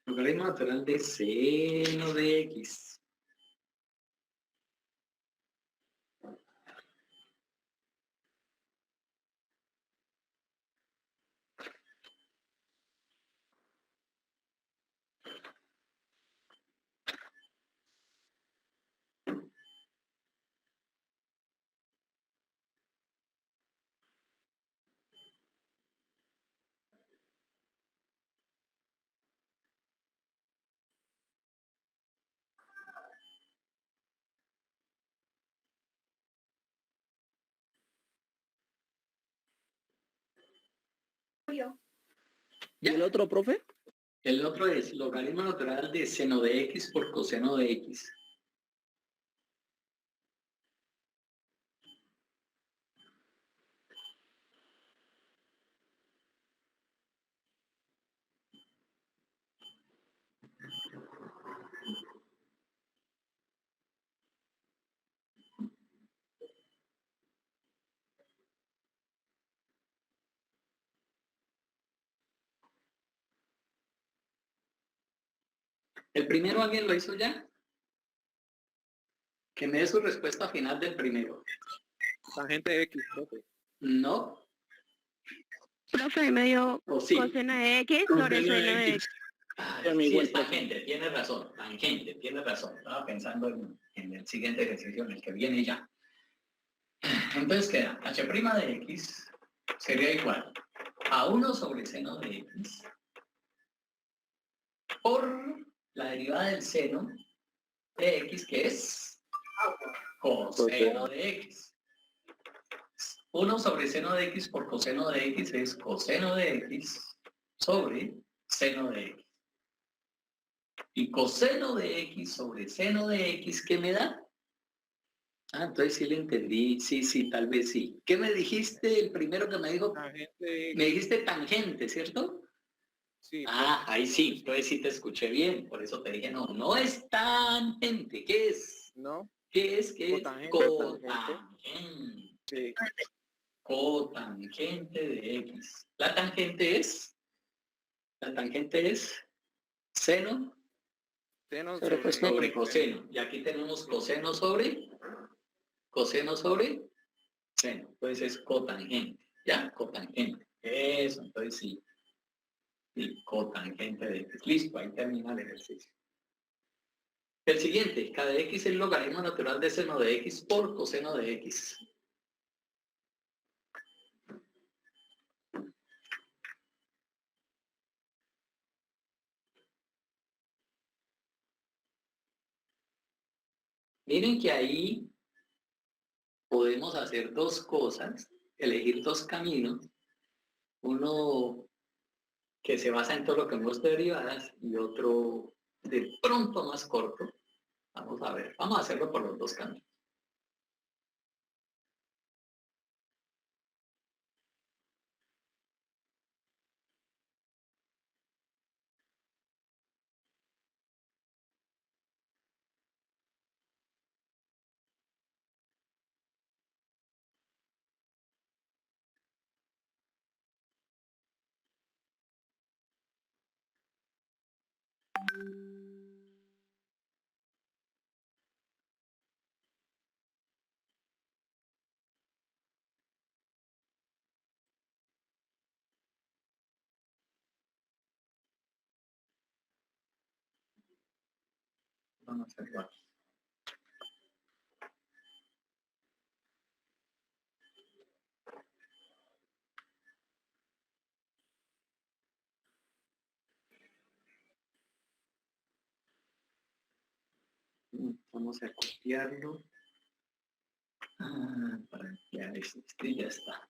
Logaritmo natural de seno de X. ¿Y el otro, profe? El otro es logaritmo natural de seno de X por coseno de X. ¿El primero alguien lo hizo ya? Que me dé su respuesta final del primero. Tangente de X, profe. No. Profe, ahí me dio ¿O sí? coseno de X sobre Coseno de seno de X. X. Sí, es tangente, tiene razón, tangente, tiene razón. Estaba pensando en el siguiente ejercicio, en el que viene ya. Entonces queda h' de X sería igual a 1 sobre seno de X por la derivada del seno de X, que es coseno de X. 1 sobre seno de X por coseno de X es coseno de X sobre seno de X. Y coseno de X sobre seno de X, ¿qué me da? Ah, entonces sí le entendí. Sí, tal vez sí. ¿Qué me dijiste el primero que me dijo? Tangente. Me dijiste tangente, ¿cierto? Sí. Ah, ahí sí. Entonces sí te escuché bien. Por eso te dije, no es tangente. ¿Qué es? ¿No? ¿Qué es? Cotangente. Cotangente. Sí. Cotangente de X. La tangente es seno Seno sobre coseno. Y aquí tenemos coseno sobre seno. Entonces es cotangente. ¿Ya? Cotangente. Eso, entonces sí. Sí, cotangente de X. Listo, ahí termina el ejercicio. El siguiente, k de X es el logaritmo natural de seno de X por coseno de X. Miren que ahí podemos hacer dos cosas, elegir dos caminos, uno que se basa en todo lo que hemos de derivadas y otro de pronto más corto. Vamos a ver, vamos a hacerlo por los dos caminos. Vamos a hacerlo aquí. Vamos a copiarlo. Para ampliar este y ya está.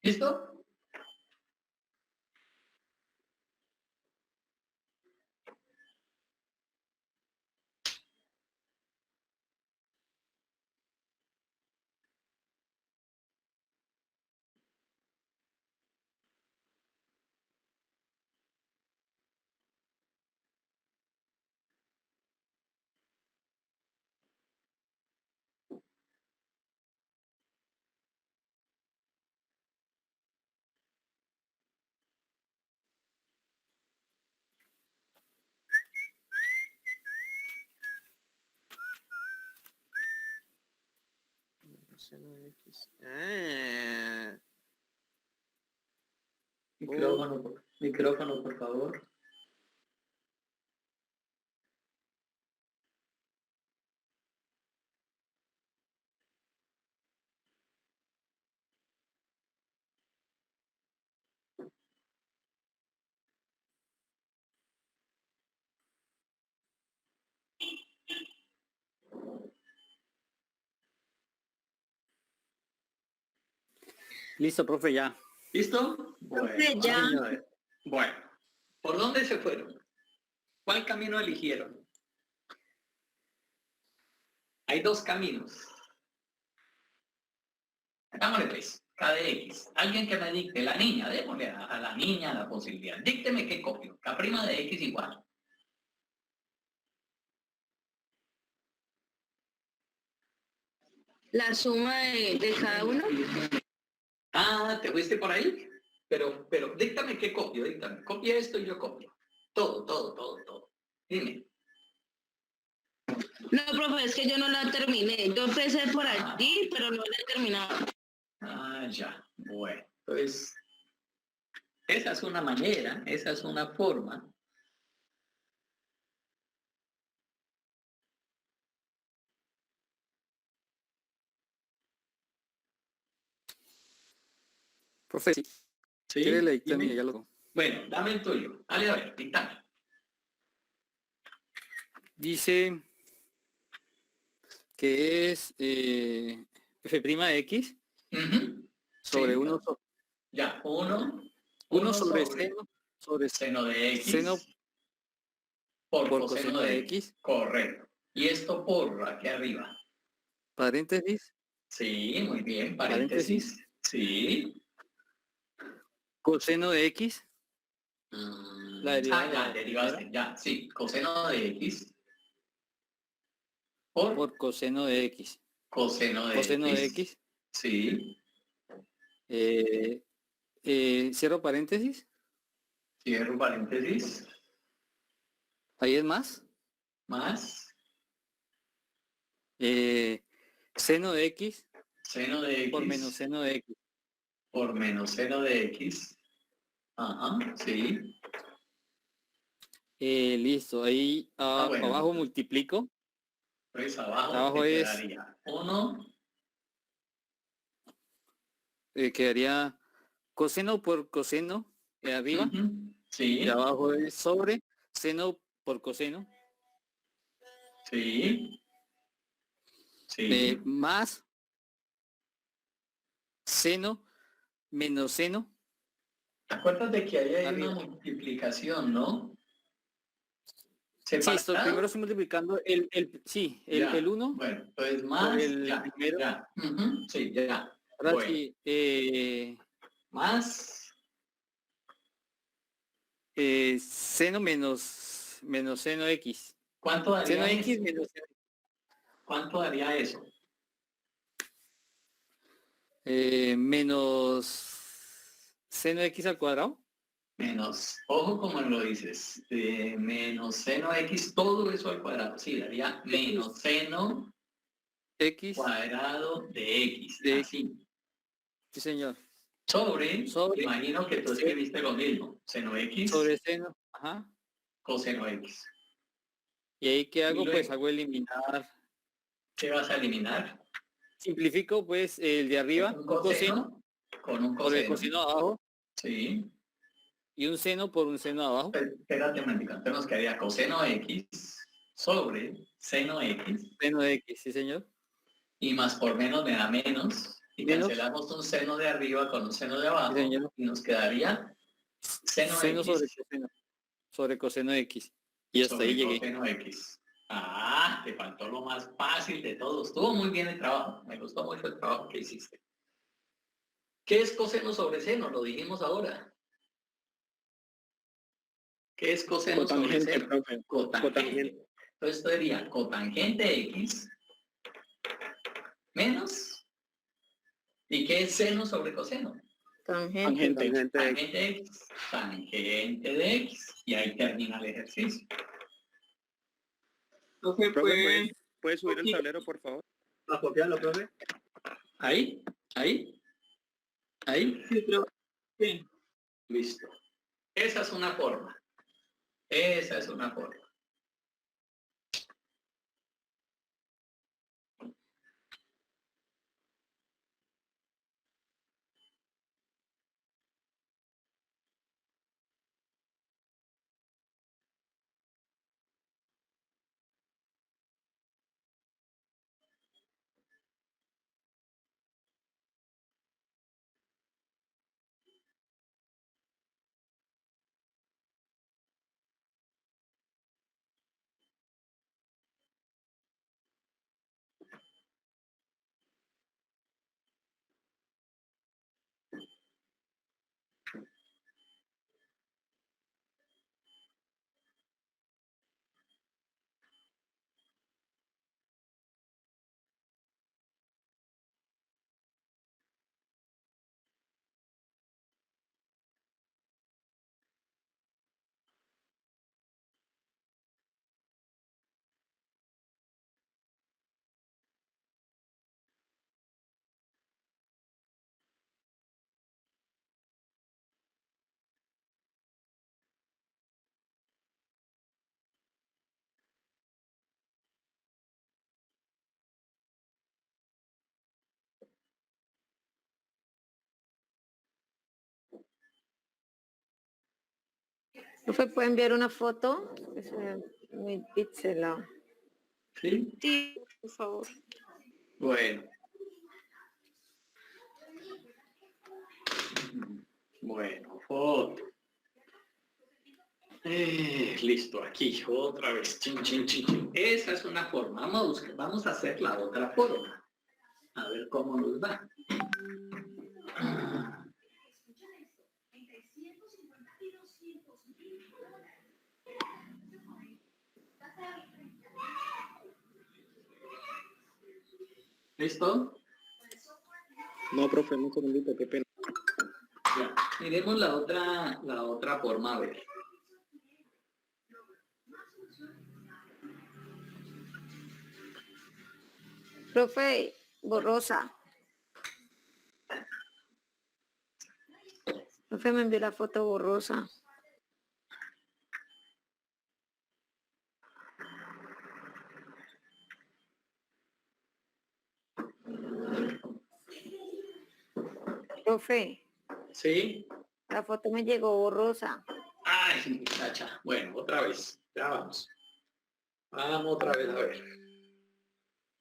¿Listo? Coseno de X. Ah. Micrófono, por favor. Listo, profe, ya. ¿Listo? Bueno, Profe, ya. señores. Bueno, ¿por dónde se fueron? ¿Cuál camino eligieron? Hay dos caminos. Hagámosle pues, K de X. Alguien que me dicte, la niña, démosle a la niña la posibilidad. Dícteme qué copio. K' de X igual. La suma de cada uno. Ah, ¿te fuiste por ahí? Pero díctame qué copio, díctame. Copia esto y yo copio. Todo. Dime. No, profe, es que yo no la terminé. Yo empecé por allí, pero no la he terminado. Ah, ya. Bueno, pues esa es una manera, esa es una forma. Profe, si ¿Sí? quiere le dicta Dime. ya lo... Bueno, dame el tuyo. Dale, a ver, dictame. Dice que es f' de x Ujú. sobre Sí, 1 ya, uno sobre seno sobre seno de X seno por por coseno coseno de de X. X, Correcto. Y esto por aquí arriba. paréntesis, Sí, muy bien, paréntesis. Sí. coseno de X, la derivada de ya, la derivaste, primera, ya, sí, coseno de X por por coseno de X. coseno de Coseno de X. X, Sí, cierro paréntesis, cierro paréntesis, ahí es más, más seno de X seno de X por menos seno de X. por menos seno de X. Ajá, sí. Listo, ahí Bueno, abajo multiplico, pues abajo abajo te es, quedaría 1 quedaría coseno por coseno de arriba, y sí, abajo es sobre seno por coseno, sí, sí. más seno menos seno ¿Te acuerdas de que ahí hay una arriba. multiplicación, no? Sí, estoy, ¿Separado? primero estoy multiplicando el Ya, 1 bueno, entonces por más, el ya, primero. ya. Sí, ya. Ahora Bueno, sí, más, seno menos seno X. ¿cuánto Seno daría X eso? menos seno, ¿Cuánto daría eso? menos seno X al cuadrado. Menos, ojo como lo dices, menos seno X, todo eso al cuadrado. Sí, daría menos seno X cuadrado de X, de X. así. Sí, señor. Sobre, Sobre imagino que tú escribiste lo mismo, seno X, sobre seno. Ajá. coseno X. Y ahí, ¿qué hago? Y Pues luego, hago eliminar. ¿qué vas a eliminar? Simplifico pues el de arriba, Un un coseno con un por el coseno. coseno abajo Sí. y un seno por un seno abajo. Espérate un momento, entonces nos quedaría coseno X sobre seno X. Seno de X, sí, señor. Y más por menos me da menos. Y Menos. cancelamos un seno de arriba con un seno de abajo. Sí, señor. Y nos quedaría seno X sobre coseno. Sobre coseno de X. Y hasta sobre ahí llegué. coseno X. Ah, te faltó lo más fácil de todo. Estuvo muy bien el trabajo. Me gustó mucho el trabajo que hiciste. ¿Qué es coseno sobre seno? Lo dijimos ahora. ¿Qué es coseno sobre Cotangente, seno? profe. Cotangente. Entonces esto sería cotangente X menos. ¿Y qué es seno sobre coseno? Tangente. Tangente de X. Tangente de X. Y ahí termina el ejercicio. Profe, Profe, ¿puede subir el tablero, por favor? ¿A copiarlo, profe? Ahí, ahí, ahí. Sí, pero, sí. Listo. Esa es una forma. Esa es una forma. Profe, ¿puede enviar una foto? Es muy pixelado. ¿Sí? Sí, por favor. Bueno. Bueno, foto. Listo, aquí, otra vez. Chin, chin, chin, chin. Esa es una forma. Vamos a hacer la otra forma. A ver cómo nos va. ¿Listo? No, profe, un segundito, qué pena. Ya. Miremos la otra forma, a ver. Profe, borrosa. Profe, me envió la foto borrosa. Profe, ¿Sí? la foto me llegó borrosa. Ay, muchacha. Bueno, otra vez. Ya vamos. Vamos otra vez a ver.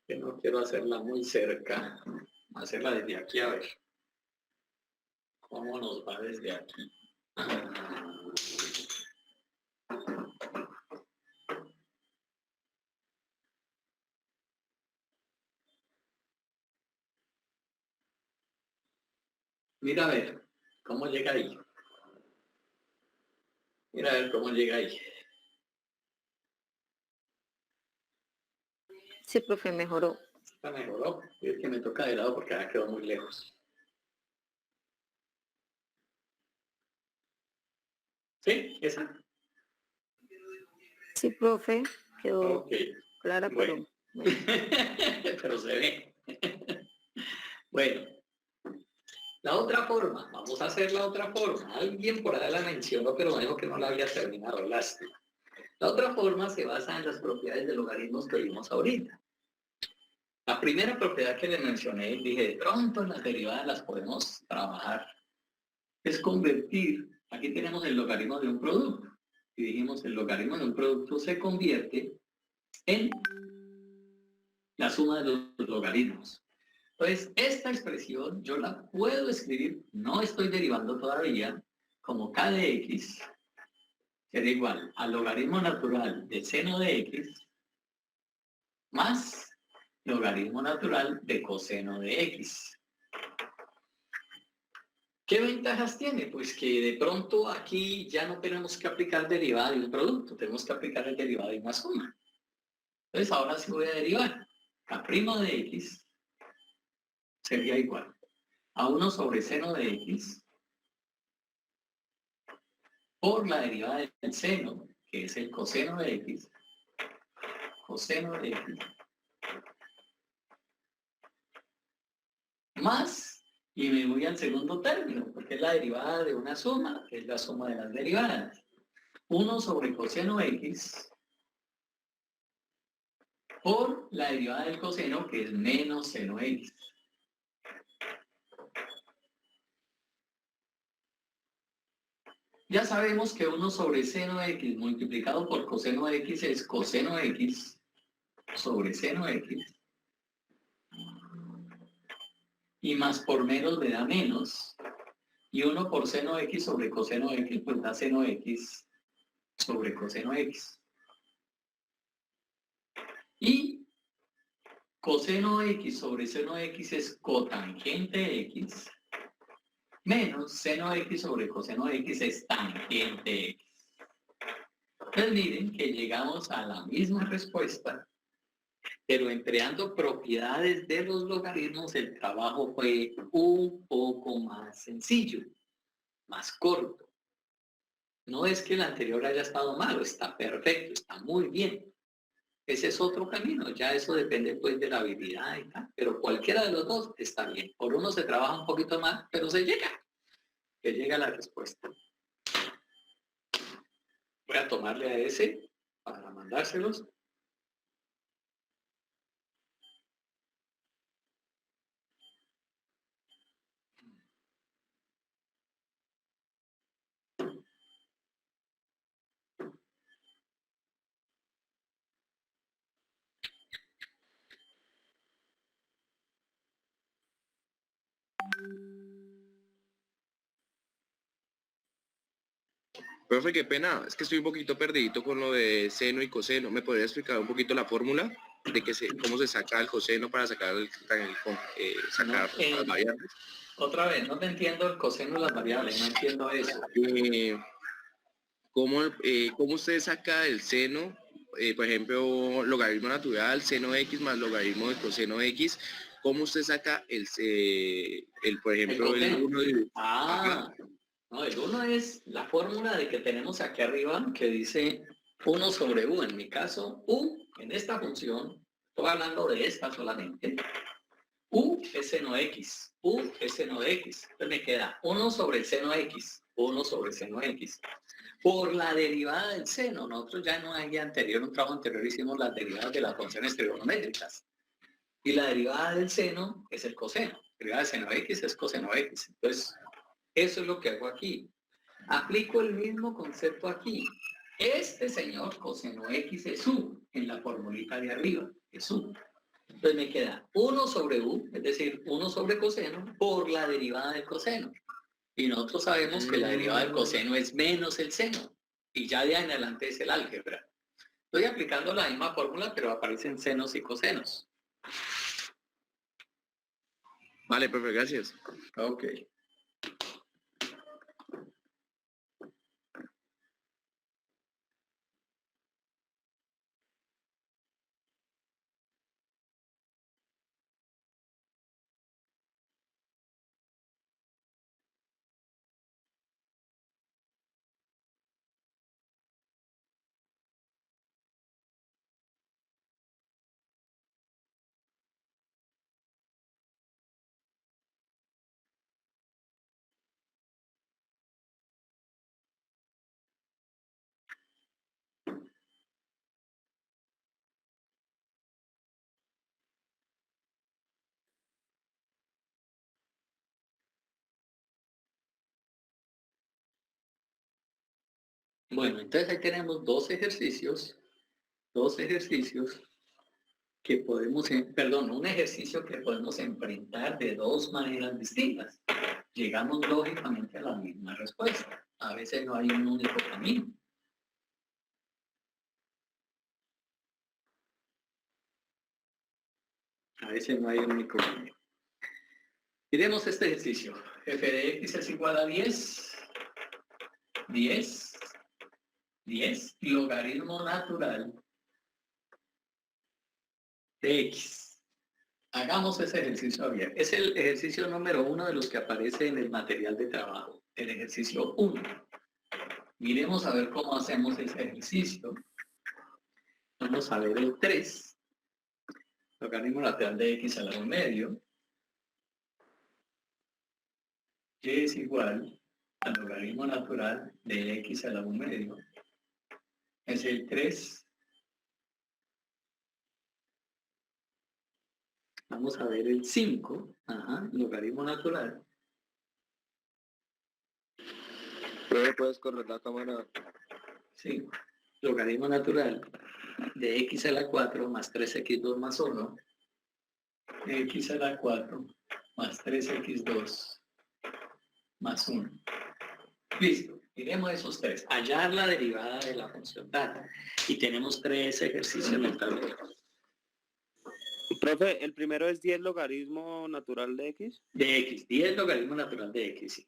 Que no quiero hacerla muy cerca. Hacerla desde aquí a ver. ¿Cómo nos va desde aquí? Mira a ver cómo llega ahí. Mira a ver cómo llega ahí. Sí, profe, mejoró. Está mejoró. Es que me toca de lado porque ahora quedó muy lejos. ¿Sí? ¿Esa? Sí, profe, quedó Ok. clara, Bueno. pero... Pero se ve. Bueno. La otra forma. Vamos a hacer la otra forma. Alguien por ahí la mencionó, pero me dijo que no la había terminado. Lástima. La otra forma se basa en las propiedades de logaritmos que vimos ahorita. La primera propiedad que le mencioné, dije, de pronto las derivadas las podemos trabajar. Es convertir, aquí tenemos el logaritmo de un producto. Y dijimos, el logaritmo de un producto se convierte en la suma de los logaritmos. Entonces, esta expresión yo la puedo escribir, no estoy derivando todavía, como k de x será igual al logaritmo natural de seno de x más logaritmo natural de coseno de x. ¿Qué ventajas tiene? Pues que de pronto aquí ya no tenemos que aplicar derivada de un producto, tenemos que aplicar el derivado de una suma. Entonces ahora sí voy a derivar. K' de x sería igual a 1 sobre seno de x por la derivada del seno, que es el coseno de x, coseno de x, más, y me voy al segundo término, porque es la derivada de una suma, que es la suma de las derivadas. 1 sobre coseno X por la derivada del coseno, que es menos seno X. Ya sabemos que 1 sobre seno X multiplicado por coseno X es coseno X sobre seno X. Y más por menos me da menos. Y 1 por seno X sobre coseno X, pues da seno X sobre coseno X. Y coseno X sobre seno X es cotangente X. Menos seno X sobre coseno X es tangente X. Entonces miren que llegamos a la misma respuesta, pero empleando propiedades de los logaritmos, el trabajo fue un poco más sencillo, más corto. No es que el anterior haya estado malo, está perfecto, está muy bien. Ese es otro camino, ya eso depende pues de la habilidad y tal, pero cualquiera de los dos está bien. Por uno se trabaja un poquito más, pero se llega a la respuesta. Voy a tomarle a ese para mandárselos. Profe, qué pena, es que estoy un poquito perdidito con lo de seno y coseno. ¿Me podría explicar un poquito la fórmula de cómo se saca el coseno para sacar sacar las variables? Otra vez, no te entiendo el coseno de las variables, no entiendo eso. ¿Cómo usted saca el seno? Por ejemplo, logaritmo natural, seno X más logaritmo de coseno X. ¿Cómo usted saca por ejemplo, el 1 de... No, el 1 es la fórmula de que tenemos aquí arriba que dice 1 sobre u. En mi caso, u en esta función, estoy hablando de esta solamente, u es seno x, u es seno de x. Entonces me queda 1 sobre el seno x, 1 sobre seno x. Por la derivada del seno, nosotros ya en un trabajo anterior hicimos las derivadas de las funciones trigonométricas. Y la derivada del seno es el coseno. La derivada de seno x es coseno x. Entonces, eso es lo que hago aquí. Aplico el mismo concepto aquí. Este señor coseno x es u, en la formulita de arriba, es u. Entonces me queda 1 sobre u, es decir, 1 sobre coseno, por la derivada del coseno. Y nosotros sabemos que la derivada del coseno es menos el seno. Y ya de ahí en adelante es el álgebra. Estoy aplicando la misma fórmula, pero aparecen senos y cosenos. Vale, profe, gracias. Ok. Bueno, entonces ahí tenemos dos ejercicios que podemos, un ejercicio que podemos enfrentar de dos maneras distintas. Llegamos lógicamente a la misma respuesta. A veces no hay un único camino. A veces no hay un único camino. Miremos este ejercicio. F de x es igual a 10, 10, 10, logaritmo natural de x. Hagamos ese ejercicio bien. Es el ejercicio número 1 de los que aparece en el material de trabajo. El ejercicio 1. Miremos a ver cómo hacemos ese ejercicio. Vamos a ver el 3. Logaritmo natural de x al lado medio. y es igual al logaritmo natural de x a la 1 medio. Es el 3. Vamos a ver el 5. Ajá, logaritmo natural. ¿Puedes correr la cámara? Sí, logaritmo natural de x a la 4 más 3x2 más 1, x a la 4 más 3x2 más 1. Listo, miremos esos tres. Hallar la derivada de la función data. Y tenemos 3 ejercicios en el tablero. Profe, el primero es 10 logaritmo natural de X. De x, 10 logaritmo natural de x, sí.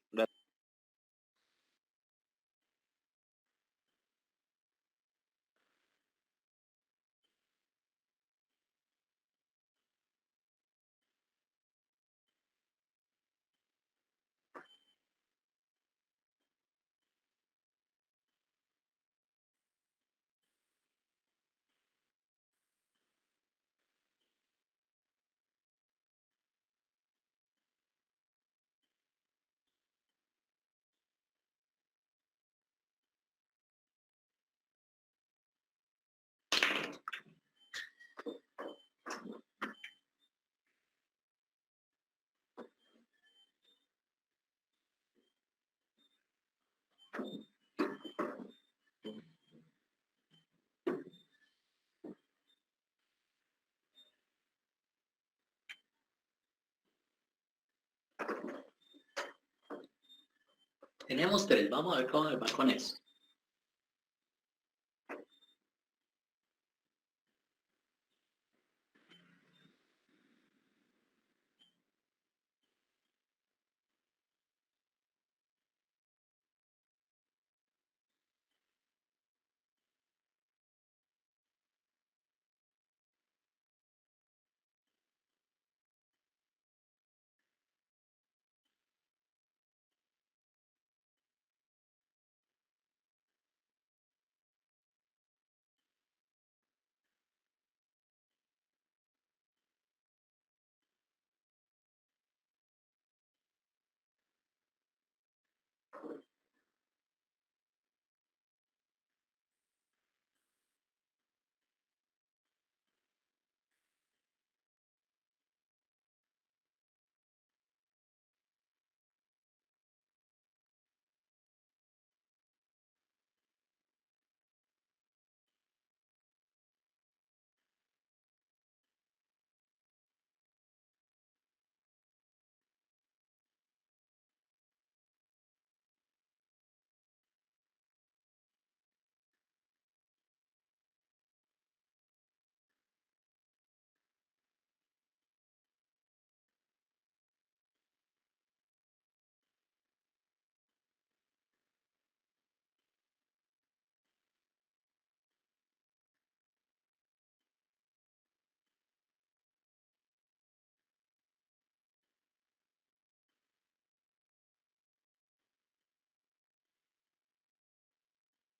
Tenemos 3, vamos a ver cómo va con eso.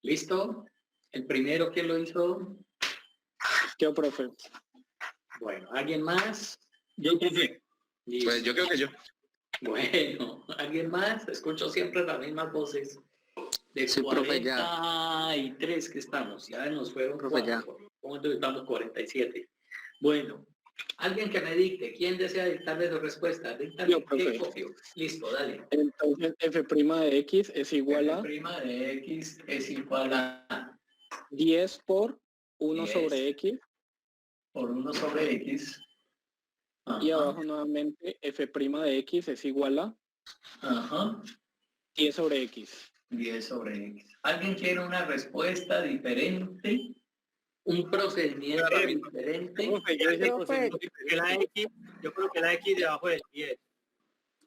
¿Listo? ¿El primero quién lo hizo? Yo, profe. Bueno, ¿alguien más? Yo, profe. Listo. Pues yo creo que yo. Bueno, ¿alguien más? Escucho siempre las mismas voces. De Sí, profe, ya. 43 que estamos, ya nos fueron Profe, ya. 4. ¿Cómo estamos? 47. Bueno, alguien que me dicte, ¿quién desea dictarle su respuesta? Díctale, Yo, profe. ¿qué copio? Listo, dale. Entonces, f' de X es igual a F' de X es igual a 10 por 1 10 sobre X. por 1 sobre X. Y Ajá. abajo nuevamente f' de X es igual a Ajá. 10 sobre X. 10 sobre X. ¿Alguien quiere una respuesta diferente? ¿Un procedimiento diferente? Profe, yo hice el Profe. procedimiento que la X, yo creo que la X debajo del 10.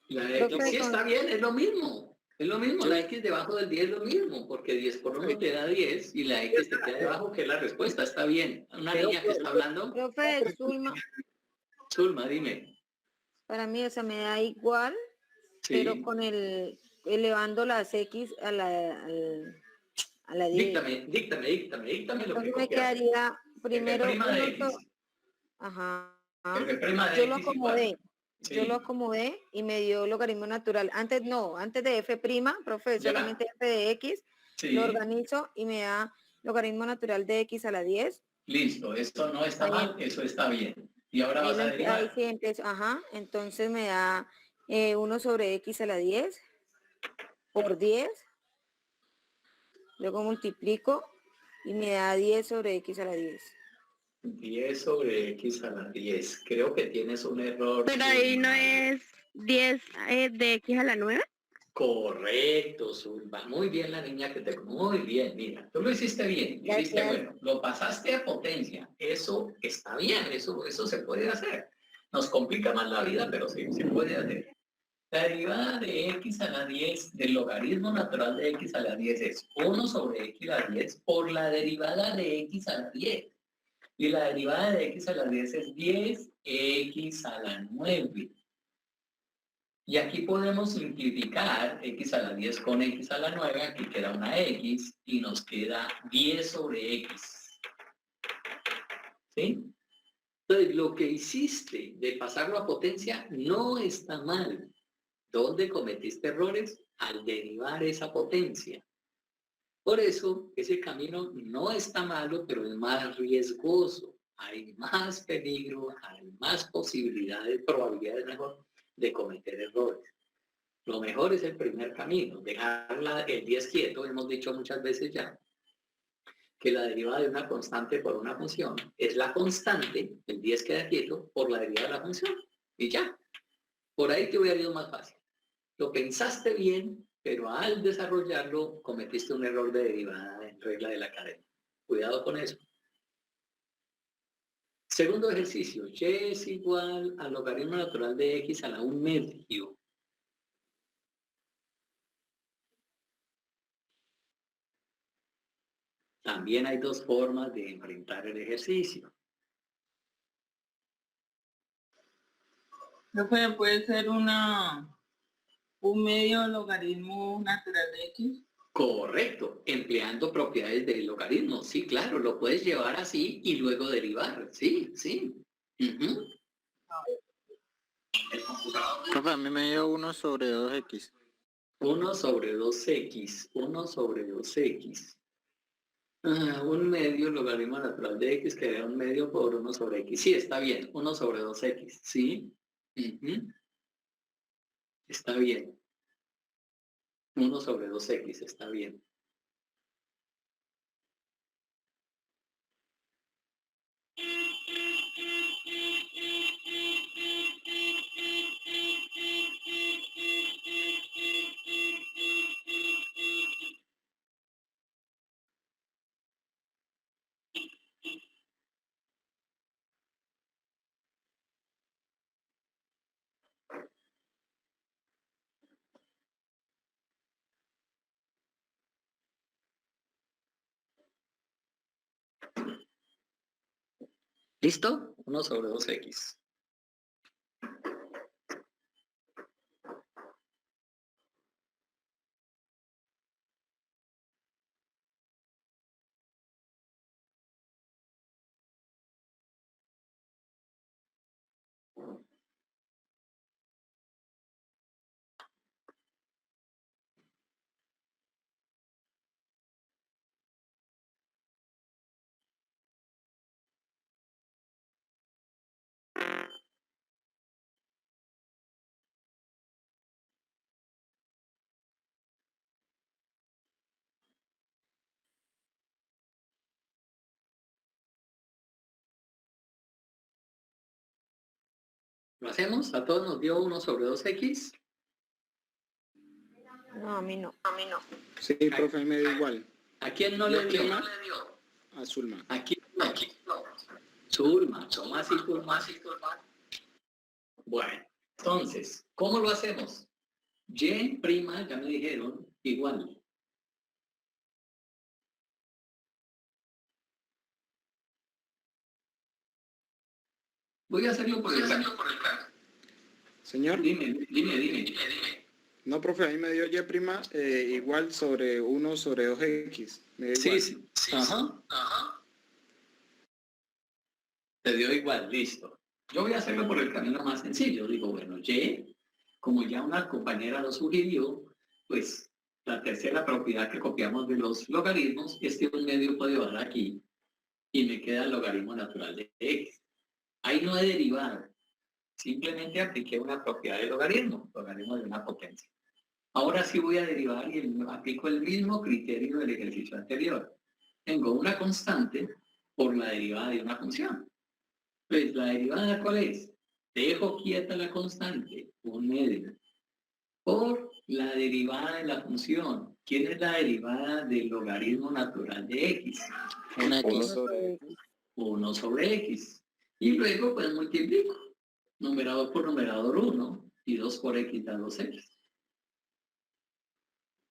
La X sí está bien, es lo mismo. Es lo mismo, la X debajo del 10 es lo mismo, porque 10 por 1 te da 10 y la X te queda debajo, que es la respuesta, está bien. Una niña que está hablando. Profe, Zulma, Zulma, dime. para mí, o sea, me da igual, Sí. pero con el elevando las X a la 10. Díctame lo que Entonces me copiaste. quedaría primero F' de uno X. Ajá. F' de Yo lo X igual. acomodé. yo lo acomodé y me dio logaritmo natural. Antes no, antes de f', profe, Ya. solamente f de x, Sí. lo organizo y me da logaritmo natural de x a la 10. Listo, esto no está Ahí mal, eso está bien. Y ahora vas a ahí derivar. sí empiezo, ajá, entonces me da 1 sobre x a la 10 por 10. Luego multiplico y me da 10 sobre x a la 10. 10 sobre x a la 10. Creo que tienes un error. Pero ahí no es 10 de x a la 9. Correcto, Zulma. Muy bien la niña que te... Muy bien, mira. Tú lo hiciste bien, hiciste Gracias. bueno. Lo pasaste a potencia. Eso está bien, eso se puede hacer. Nos complica más la vida, pero sí, se puede hacer. La derivada de x a la 10 del logaritmo natural de x a la 10 es 1 sobre x a la 10 por la derivada de x a la 10. Y la derivada de x a la 10 es 10x a la 9. Y aquí podemos simplificar x a la 10 con x a la 9. Aquí queda una x y nos queda 10 sobre x. ¿Sí? Entonces, lo que hiciste de pasarlo a potencia no está mal. ¿Dónde cometiste errores? Al derivar esa potencia. Por eso, ese camino no está malo, pero es más riesgoso. Hay más peligro, hay más posibilidades, probabilidades mejor de cometer errores. Lo mejor es el primer camino, dejar el 10 quieto, hemos dicho muchas veces ya, que la derivada de una constante por una función es la constante, el 10 queda quieto, por la derivada de la función. Y ya, por ahí te hubiera ido más fácil. Lo pensaste bien, pero al desarrollarlo cometiste un error de derivada en regla de la cadena. Cuidado con eso. Segundo ejercicio, y es igual al logaritmo natural de x a la 1 medio. También hay dos formas de enfrentar el ejercicio. Profe, ¿puede ser un medio logaritmo natural de x? Correcto, empleando propiedades del logaritmo. Sí, claro, lo puedes llevar así y luego derivar. Sí, sí. Uh-huh. Profe, a mí me dio 1 sobre 2x. 1 sobre 2x, 1 sobre 2x. Un medio logaritmo natural de x que da un medio por 1 sobre x. Sí, está bien, 1 sobre 2x, ¿sí? Uh-huh. Está bien. 1 sobre 2x, está bien. ¿Listo? 1 sobre 2x. ¿Lo hacemos? ¿A todos nos dio 1 sobre 2x? No, a mí no. Sí, profe, me dio igual. ¿A quién no le dio? A Zulma. Aquí no. Zulma, Tomás y Zulma. Bueno, entonces, ¿cómo lo hacemos? Y', ya me dijeron, igual. Voy a hacerlo por el plan. Señor. Dime. No, profe, a mí me dio y' igual sobre 1 sobre 2x. Me dio igual. Sí. Ajá. Te dio igual, listo. Yo voy a hacerlo por el camino más sencillo. Digo, bueno, Y, como ya una compañera lo sugirió, pues la tercera propiedad que copiamos de los logaritmos es que un medio puede bajar aquí y me queda el logaritmo natural de X. Ahí no he derivado. Simplemente apliqué una propiedad de logaritmo de una potencia. Ahora sí voy a derivar y aplico el mismo criterio del ejercicio anterior. Tengo una constante por la derivada de una función. Pues la derivada, ¿cuál es? Dejo quieta la constante, un medio, por la derivada de la función. ¿Quién es la derivada del logaritmo natural de X? Una Uno X. sobre X. 1 sobre X. Y luego pues multiplico. Numerador por numerador 1 y 2 por X da 2X.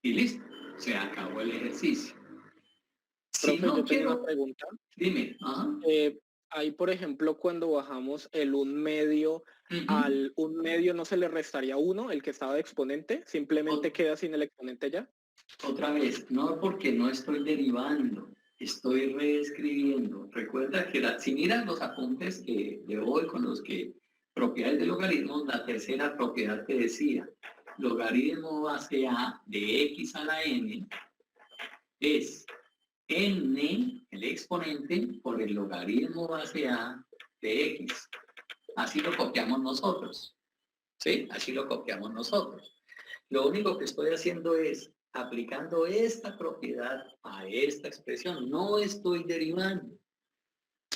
Y listo. Se acabó el ejercicio. Si Profe, no yo tengo quiero... una pregunta. Dime. Ajá. Ahí, por ejemplo, cuando bajamos el 1/2, al 1/2 no se le restaría 1, el que estaba de exponente, simplemente queda sin el exponente ya. Otra vez, no porque no estoy derivando, estoy reescribiendo. Recuerda que si miras los apuntes que de hoy con los que propiedades de logaritmos, la tercera propiedad que decía, logaritmo base A de X a la N es N, el exponente, por el logaritmo base A de X. Así lo copiamos nosotros. ¿Sí? Así lo copiamos nosotros. Lo único que estoy haciendo es aplicando esta propiedad a esta expresión. No estoy derivando.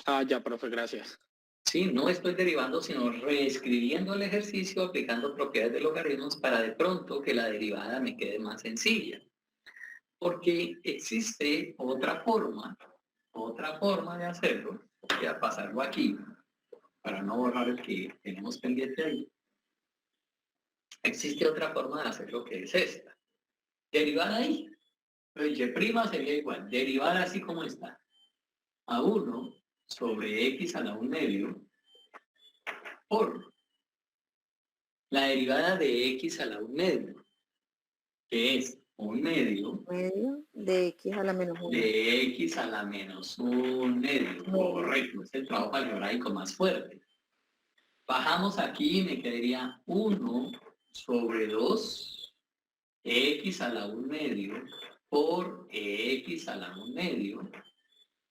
Ah, ya, profe, gracias. Sí, no estoy derivando, sino reescribiendo el ejercicio, aplicando propiedades de logaritmos para de pronto que la derivada me quede más sencilla. Porque existe otra forma de hacerlo. Voy a pasarlo aquí para no borrar el que tenemos pendiente ahí. Existe otra forma de hacerlo que es esta. Derivar ahí. Y' sería igual. Derivar así como está. A 1 sobre X a la 1/2 por la derivada de X a la 1/2, que es 1/2 Medio de X a la menos 1. de X a la menos 1/2. Correcto, es el trabajo algebraico más fuerte. Bajamos aquí y me quedaría 1 sobre 2 X a la 1/2 por X a la 1/2.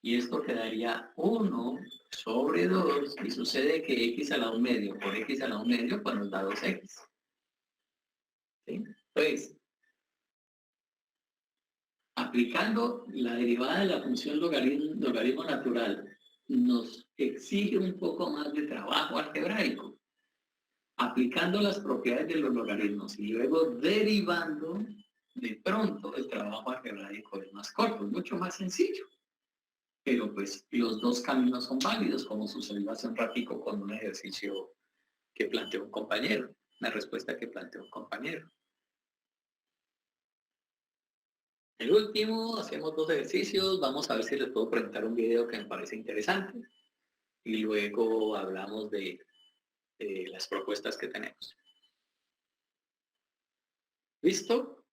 Y esto quedaría 1 sobre 2, y sucede que X a la 1/2 por X a la 1/2 pues nos da 2X. ¿Sí? Entonces, aplicando la derivada de la función logaritmo natural, nos exige un poco más de trabajo algebraico. Aplicando las propiedades de los logaritmos y luego derivando, de pronto el trabajo algebraico es más corto, es mucho más sencillo. Pero pues los dos caminos son válidos, como sucedió hace un ratico con un ejercicio que planteó un compañero, una respuesta que planteó un compañero. El último, hacemos 2 ejercicios, vamos a ver si les puedo presentar un video que me parece interesante y luego hablamos de las propuestas que tenemos. ¿Listo?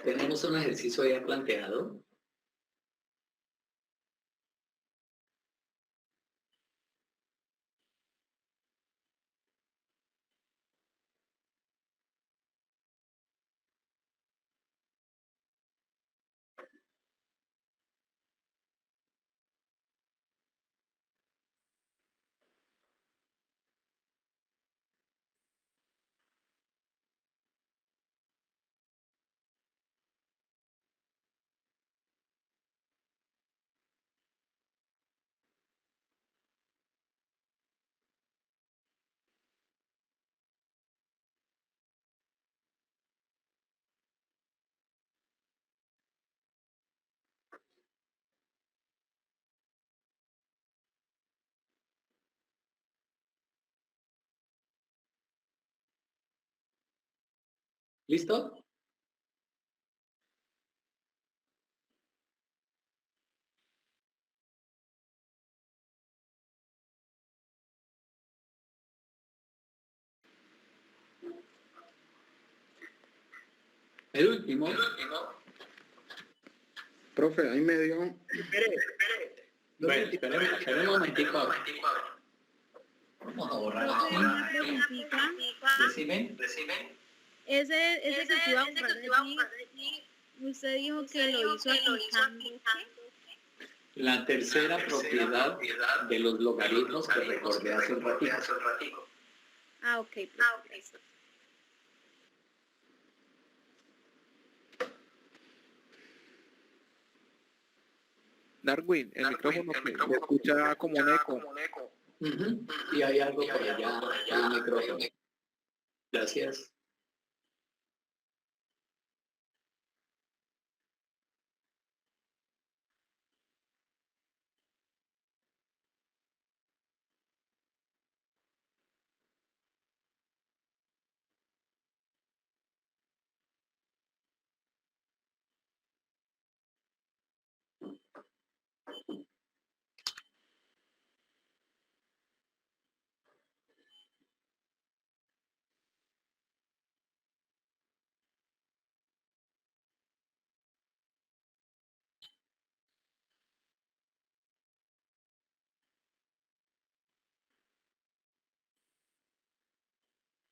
Tenemos un ejercicio ya planteado. ¿Listo? El último. Profe, ahí me dio... Espere. Bueno, esperen un momentico. Vamos a borrar aquí. Una preguntita. ¿Reciben? Ese que se iba a borrar allí, usted dijo que lo hizo aplicando. La tercera propiedad de los logaritmos que recordé hace un ratito. Ah, ok. Perfecto. Darwin, el micrófono que se escucha como un eco. Ujú. Y hay algo por allá en el micrófono. Gracias.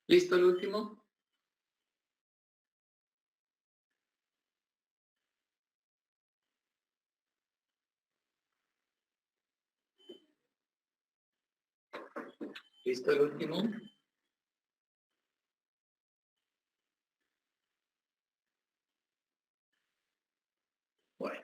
¿Listo el último? ¿Listo el último? Bueno.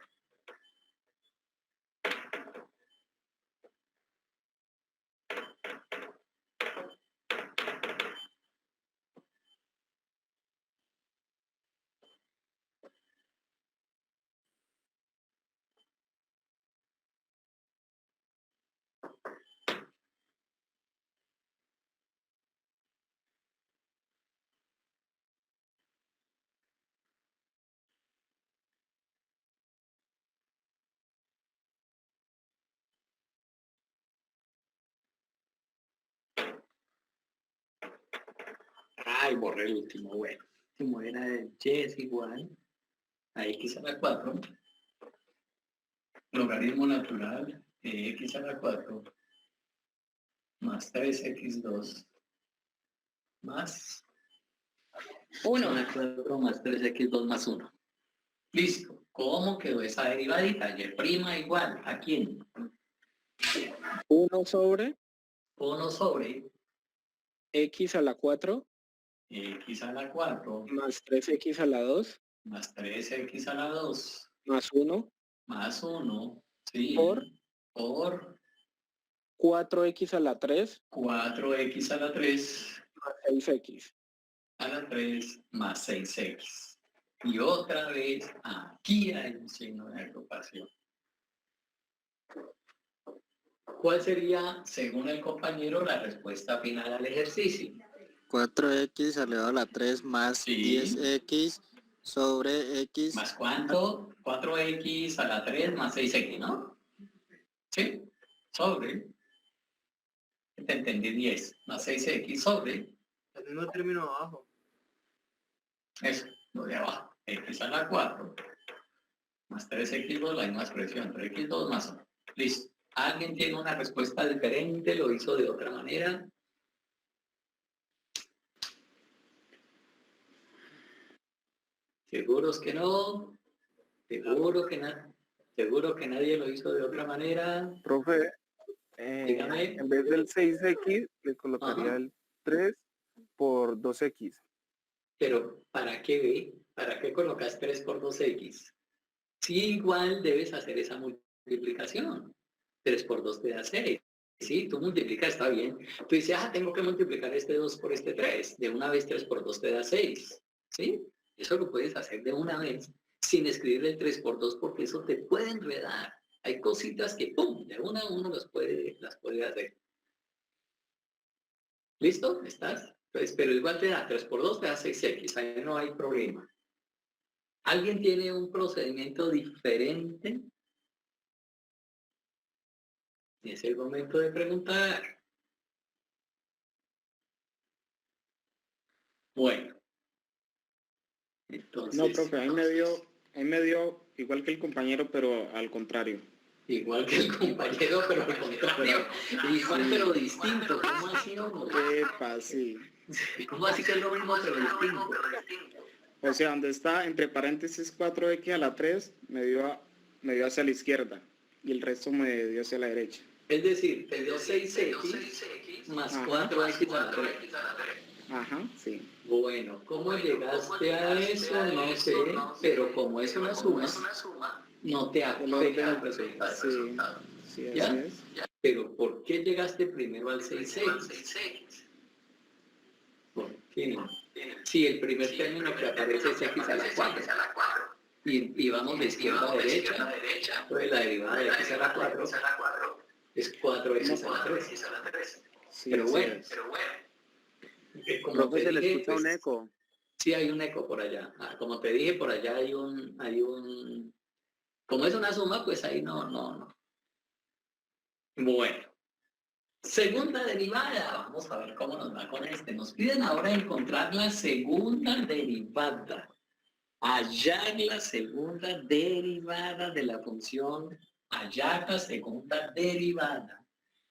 Ay, borré el último. Bueno, el último era y es igual a x a la 4. Logaritmo natural de x a la 4 más 3x2 más 1 a la 4 más 3x2 más 1. Listo. ¿Cómo quedó esa derivadita? Y prima igual. ¿A quién? 1 sobre 1 sobre x a la 4 x a la 4 más 3x a la 2 más 3x a la 2 más 1 más 1, sí, por 4x a la 3 4x a la 3 más 6x. a la 3 más 6x. Y otra vez aquí hay un signo de agrupación. ¿Cuál sería, según el compañero, la respuesta final al ejercicio? 4x elevado a la 3 más Sí. 10x sobre x. ¿Más cuánto? 4x a la 3 más 6x, ¿no? Sí, sobre. Te entendí 10 más 6x sobre. El mismo término abajo. Eso, lo de abajo. X a la 4 más 3x2, la misma expresión. 3x2 más 1. Listo. ¿Alguien tiene una respuesta diferente? ¿Lo hizo de otra manera? ¿Seguros que no? ¿Seguro que nadie lo hizo de otra manera? Profe, Dígame. en vez del 6x le colocaría Ajá. el 3 por 2x. Pero, ¿para qué ve? ¿Para qué colocas 3 por 2x? Sí, igual debes hacer esa multiplicación. 3 por 2 te da 6. Sí, tú multiplicas, está bien. Tú dices, tengo que multiplicar este 2 por este 3. De una vez 3 por 2 te da 6. ¿Sí? Eso lo puedes hacer de una vez sin escribir el 3 por 2 porque eso te puede enredar. Hay cositas que, ¡pum!, de una a uno las puede hacer. ¿Listo? ¿Estás? Pues, pero igual te da 3 por 2, te da 6x. Ahí no hay problema. ¿Alguien tiene un procedimiento diferente? Es el momento de preguntar. Bueno. Entonces, No, profe, ahí me dio igual que el compañero, pero al contrario. Igual que el compañero, pero al contrario. Igual pero distinto. ¿Cómo así, hombre? Epa, sí. ¿Cómo así que es lo mismo pero distinto? O sea, donde está entre paréntesis 4x a la 3, me dio hacia la izquierda y el resto me dio hacia la derecha. Es decir, te dio 6x más 4x a la 3. Ajá, sí. Bueno, ¿cómo llegaste a eso? No sé, pero como es una suma, no te afecta el resultado. Sí, sí, así ¿Ya? es. Pero ¿por qué llegaste primero al 6x? ¿Por qué? Si el primer término que aparece es x a la 4 y vamos de izquierda a derecha, entonces la derivada de x a la 4 es 4x a la 3. Sí, Pero así bueno, es. como Profe, te se le dije, escucha un pues, eco. sí hay un eco por allá. Como te dije, por allá hay un, como es una suma, pues ahí no. Bueno. Segunda derivada, vamos a ver cómo nos va con este. Nos piden ahora encontrar la segunda derivada. Hallar la segunda derivada de la función, hallar la segunda derivada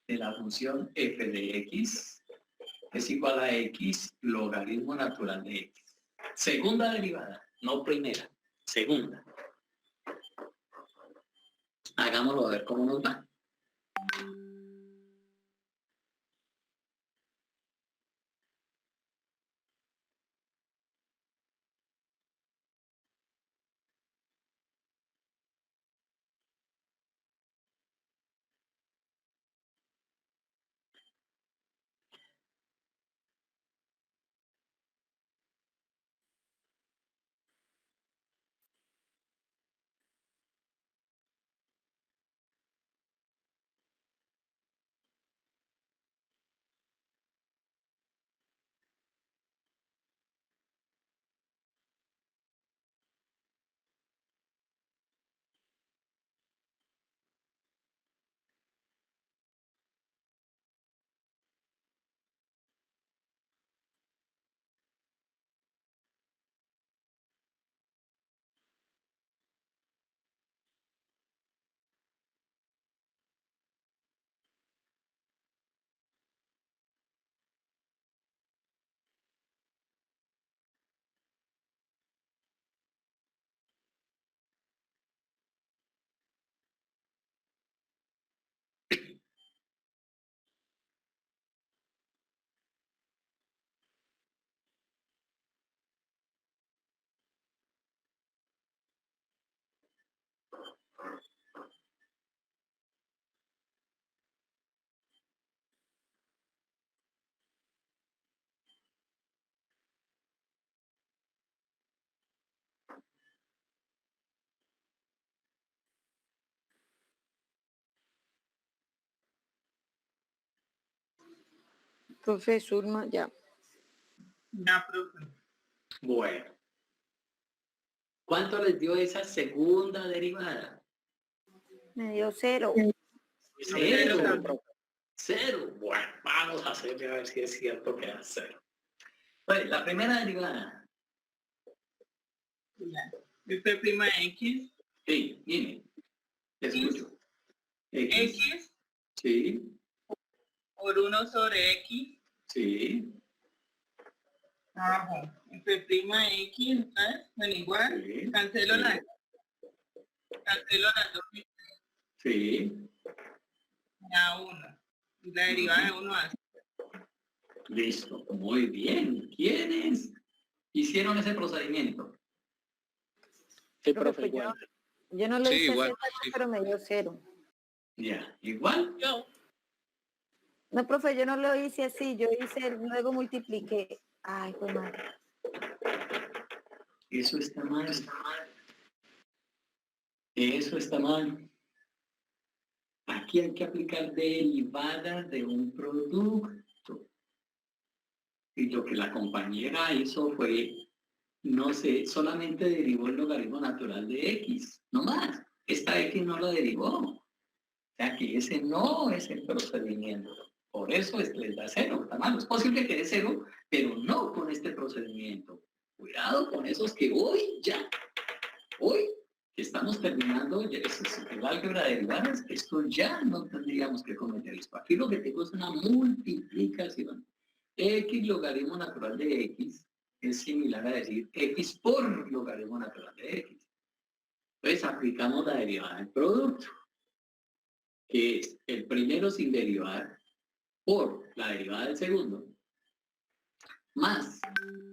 de la función f de x es igual a x logaritmo natural de x. Segunda derivada, no primera, segunda. Hagámoslo a ver cómo nos va. Profe Zulma, ya. Ya, profe. Bueno. ¿Cuánto les dio esa segunda derivada? Me dio 0. Cero. Bueno, vamos a hacerle a ver si es cierto que es 0. Pues, la primera derivada. F prima X. Sí, dime. Te escucho. X. Sí. Por 1 sobre X. Sí. Abajo. F prima X, ¿sabes? Bueno, igual. Sí. Cancelo las dos. Sí. A 1. Y la derivada de 1 a 0. Listo. Muy bien. ¿Quiénes hicieron ese procedimiento? Sí, Profe, profe, igual. Yo no lo Sí, hice igual, así, sí. pero me dio 0. Ya. ¿Igual? Yo. No, profe, yo no lo hice así, yo hice, luego multipliqué. Ay, pues madre. Eso está mal. Eso está mal. Aquí hay que aplicar derivadas de un producto. Y lo que la compañera hizo fue, no sé, solamente derivó el logaritmo natural de x, no más. Esta x no la derivó. O sea que ese no es el procedimiento. Por eso les da 0. Está mal. Es posible que dé 0, pero no con este procedimiento. Cuidado con esos que hoy que estamos terminando, ya eso es el álgebra de derivadas, esto ya no tendríamos que cometer esto. Aquí lo que tengo es una multiplicación. X logaritmo natural de X es similar a decir X por logaritmo natural de X. Entonces aplicamos la derivada del producto, que es el primero sin derivar por la derivada del segundo, más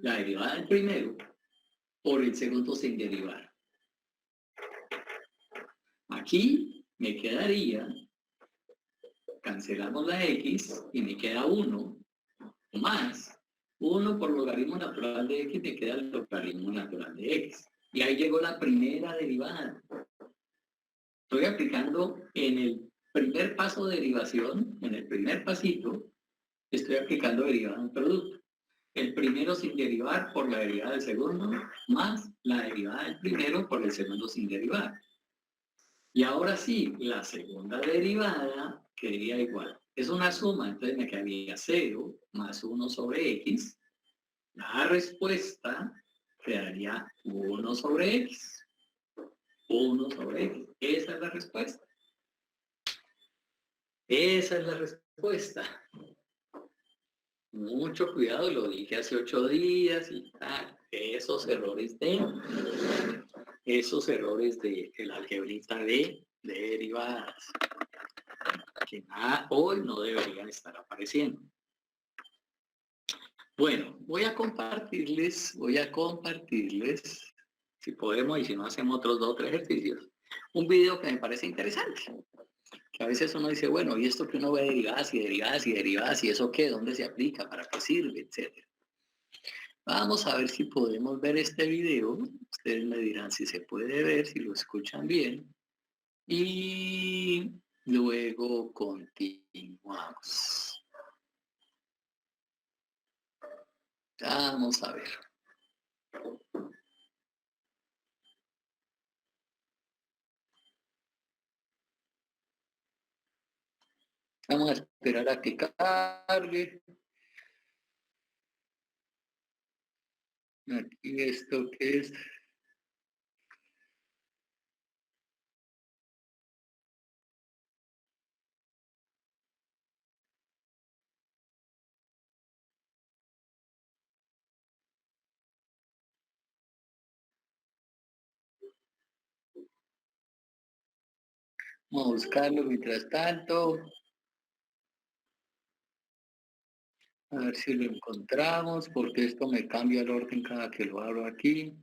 la derivada del primero por el segundo sin derivar. Aquí me quedaría, cancelamos la X y me queda 1 más 1 por logaritmo natural de X, me queda el logaritmo natural de X. Y ahí llegó la primera derivada. Estoy aplicando en el primer paso de derivación, en el primer pasito, estoy aplicando derivada del producto. El primero sin derivar por la derivada del segundo, más la derivada del primero por el segundo sin derivar. Y ahora sí, la segunda derivada quedaría igual. Es una suma, entonces me quedaría 0 más 1 sobre X. La respuesta quedaría 1 sobre X. 1 sobre X. Esa es la respuesta. Esa es la respuesta. Mucho cuidado, lo dije hace 8 días y tal. Esos errores de el algebrita de derivadas que hoy no deberían estar apareciendo. Bueno, voy a compartirles, si podemos y si no hacemos otros 2 o 3 ejercicios, un video que me parece interesante. Que a veces uno dice, bueno, ¿y esto que uno ve derivadas y derivadas y derivadas y eso qué? ¿Dónde se aplica? ¿Para qué sirve? Etcétera. Vamos a ver si podemos ver este video. Ustedes me dirán si se puede ver, si lo escuchan bien. Y luego continuamos. Vamos a ver. Vamos a esperar a que cargue. Aquí esto que es. Vamos a buscarlo mientras tanto. A ver si lo encontramos, porque esto me cambia el orden cada que lo abro aquí.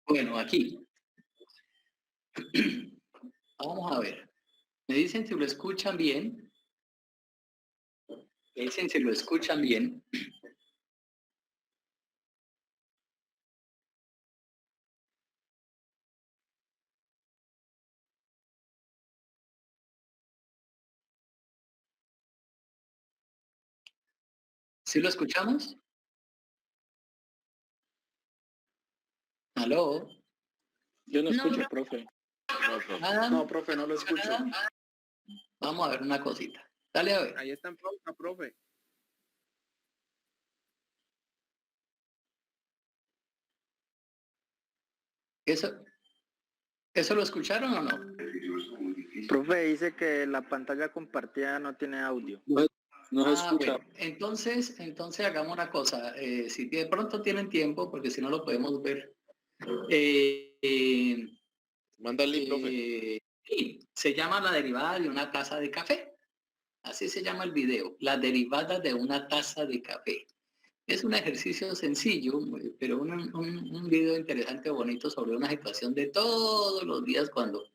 Bueno, aquí. Vamos a ver. Me dicen si lo escuchan bien. Me dicen si lo escuchan bien. ¿Sí lo escuchamos? ¿Aló? Yo no escucho, profe. No, profe, no lo escucho. Vamos a ver una cosita. Dale a ver. Ahí está en pausa, profe. ¿Eso lo escucharon o no? Profe, dice que la pantalla compartida no tiene audio. No se escucha. Bueno, entonces hagamos una cosa. Si de pronto tienen tiempo, porque si no lo podemos ver. Manda el link, profe. Sí, se llama la derivada de una taza de café. Así se llama el video. La derivada de una taza de café. Es un ejercicio sencillo, pero un video interesante, bonito, sobre una situación de todos los días cuando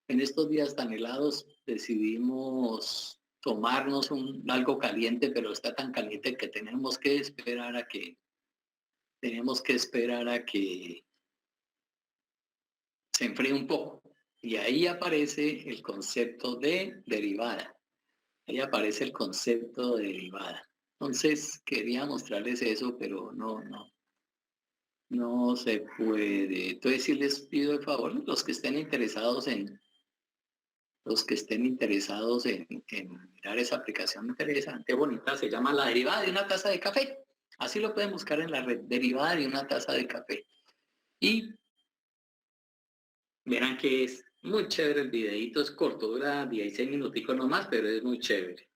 en estos días tan helados decidimos tomarnos algo caliente, pero está tan caliente que tenemos que esperar a que se enfríe un poco. Y ahí aparece el concepto de derivada. Ahí aparece el concepto de derivada. Entonces quería mostrarles eso, pero no se puede. Entonces sí les pido de favor, los que estén interesados en mirar esa aplicación interesante, bonita, se llama La Derivada de una Taza de Café. Así lo pueden buscar en la red, Derivada de una Taza de Café. Y verán que es muy chévere el videíto, es corto, dura 16 minuticos nomás, pero es muy chévere.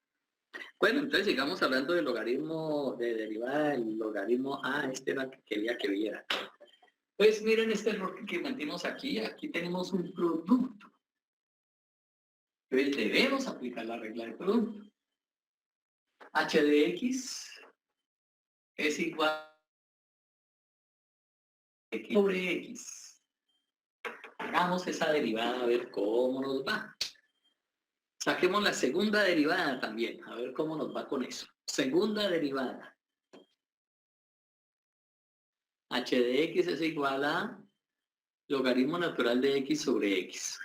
Bueno, entonces sigamos hablando del logaritmo de derivada del logaritmo. Este era el que quería que viera. Pues miren este error que metimos aquí. Aquí tenemos un producto. Entonces debemos aplicar la regla del producto. H de X es igual a X sobre X. Hagamos esa derivada a ver cómo nos va. Saquemos la segunda derivada también, a ver cómo nos va con eso. Segunda derivada. H de X es igual a logaritmo natural de X sobre X.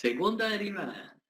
Segunda derivada.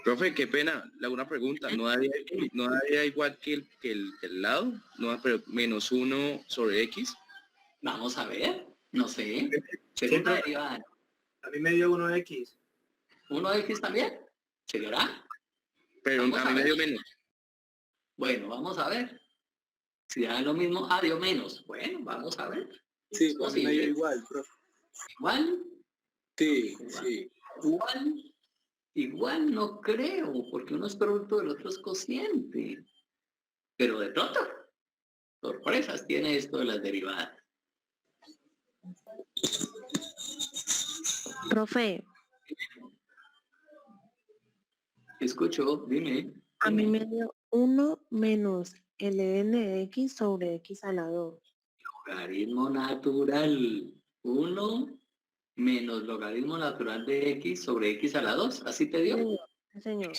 Profe, qué pena, le hago una pregunta. ¿No daría igual que el lado? ¿No, pero menos 1 sobre X? Vamos a ver, no sé. Segunda derivada. A mí me dio 1x. ¿1x también? ¿Señora? Pero Vamos a mí me dio menos. Bueno, vamos a ver. Si da lo mismo, dio menos. Bueno, vamos a ver. Sí, a mí me dio igual, profe. ¿Igual? Sí, Igual. sí. Igual no creo, porque uno es producto del otro es cociente. Pero de pronto, sorpresas tiene esto de las derivadas. Profe, Escucho, dime. a mí me dio 1 menos ln de x sobre x a la 2. Logaritmo natural. 1 menos logaritmo natural de x sobre x a la 2. ¿Así te dio? Sí, señor.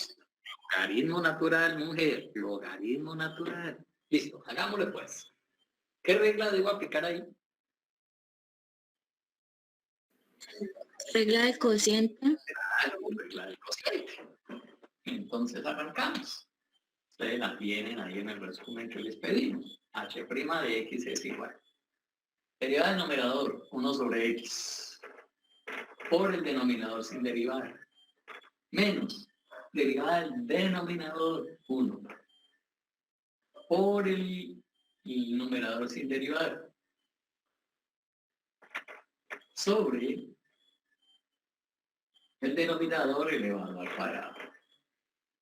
Logaritmo natural, mujer. Logaritmo natural. Listo, hagámosle pues. ¿Qué regla debo aplicar ahí? Regla del cociente. Regla del cociente. Entonces arrancamos. Ustedes la tienen ahí en el resumen que les pedimos. H' de x es igual. Derivada del numerador, 1 sobre x. Por el denominador sin derivar. Menos derivada del denominador, 1. Por el numerador sin derivar. Sobre el denominador elevado al cuadrado.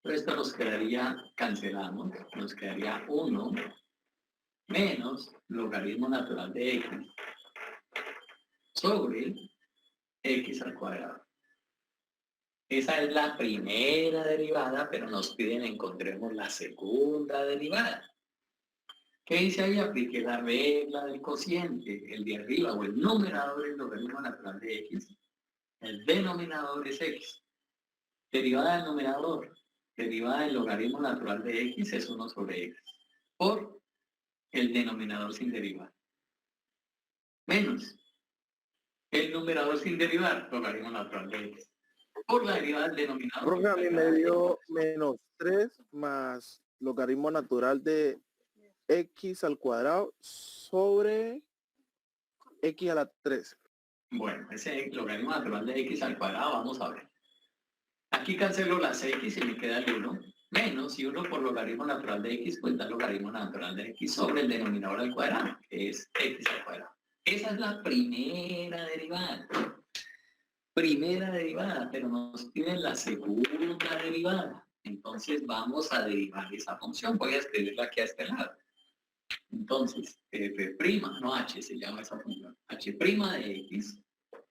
Esto nos quedaría, cancelamos, nos quedaría 1 menos logaritmo natural de x sobre x al cuadrado. Esa es la primera derivada, pero nos piden encontremos la segunda derivada. ¿Qué dice ahí? Aplique la regla del cociente. El de arriba o el numerador es logaritmo natural de x. El denominador es x. Derivada del numerador. Derivada del logaritmo natural de x es 1 sobre x. Por el denominador sin derivar. Menos el numerador sin derivar, logaritmo natural de x. Por la derivada del denominador. Profe, a mí me dio menos 3 más logaritmo natural de x al cuadrado sobre x a la 3. Bueno, ese logaritmo natural de x al cuadrado, vamos a ver. Aquí cancelo las x y me queda el 1. Menos, y 1 por logaritmo natural de x, pues da logaritmo natural de x sobre el denominador al cuadrado, que es x al cuadrado. Esa es la primera derivada. Primera derivada, pero nos piden la segunda derivada. Entonces vamos a derivar esa función. Voy a escribirla aquí a este lado. Entonces, f', no h se llama esa función. H' de x,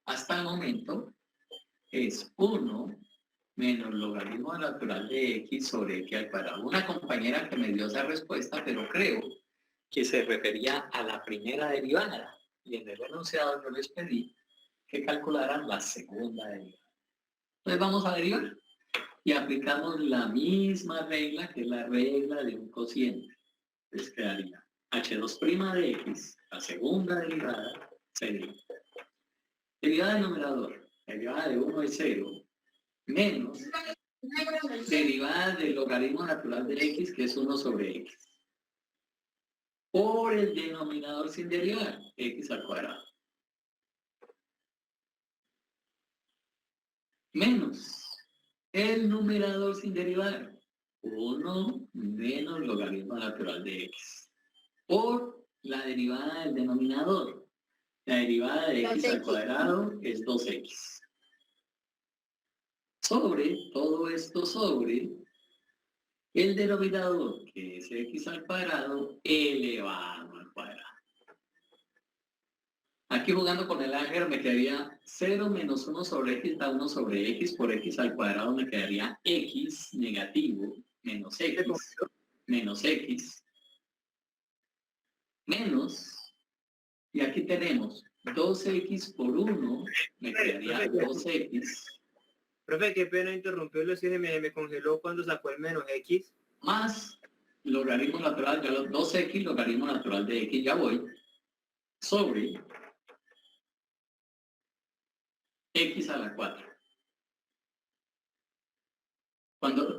hasta el momento, es 1 menos logaritmo natural de x sobre x al cuadrado. Una compañera que me dio esa respuesta, pero creo que se refería a la primera derivada. Y en el enunciado yo les pedí que calcularan la segunda derivada. Entonces vamos a derivar. Y aplicamos la misma regla, que es la regla de un cociente. Entonces quedaría h2' de x, la segunda derivada, sería derivada del numerador, derivada de 1 es 0, menos derivada del logaritmo natural de x, que es 1 sobre x, por el denominador sin derivar, x al cuadrado. Menos el numerador sin derivar, 1 menos logaritmo natural de x, por la derivada del denominador. La derivada de x al cuadrado es 2x. Sobre, todo esto sobre el denominador, que es x al cuadrado, elevado al cuadrado. Aquí jugando con el álgebra me quedaría 0 menos 1 sobre x da 1 sobre x, por x al cuadrado me quedaría x negativo menos x menos, y aquí tenemos 2x por 1, me quedaría 2x. Profe, qué pena interrumpirlo, si me congeló cuando sacó el menos x. Más logaritmo natural, 2x logaritmo natural de x, ya voy, sobre x a la 4.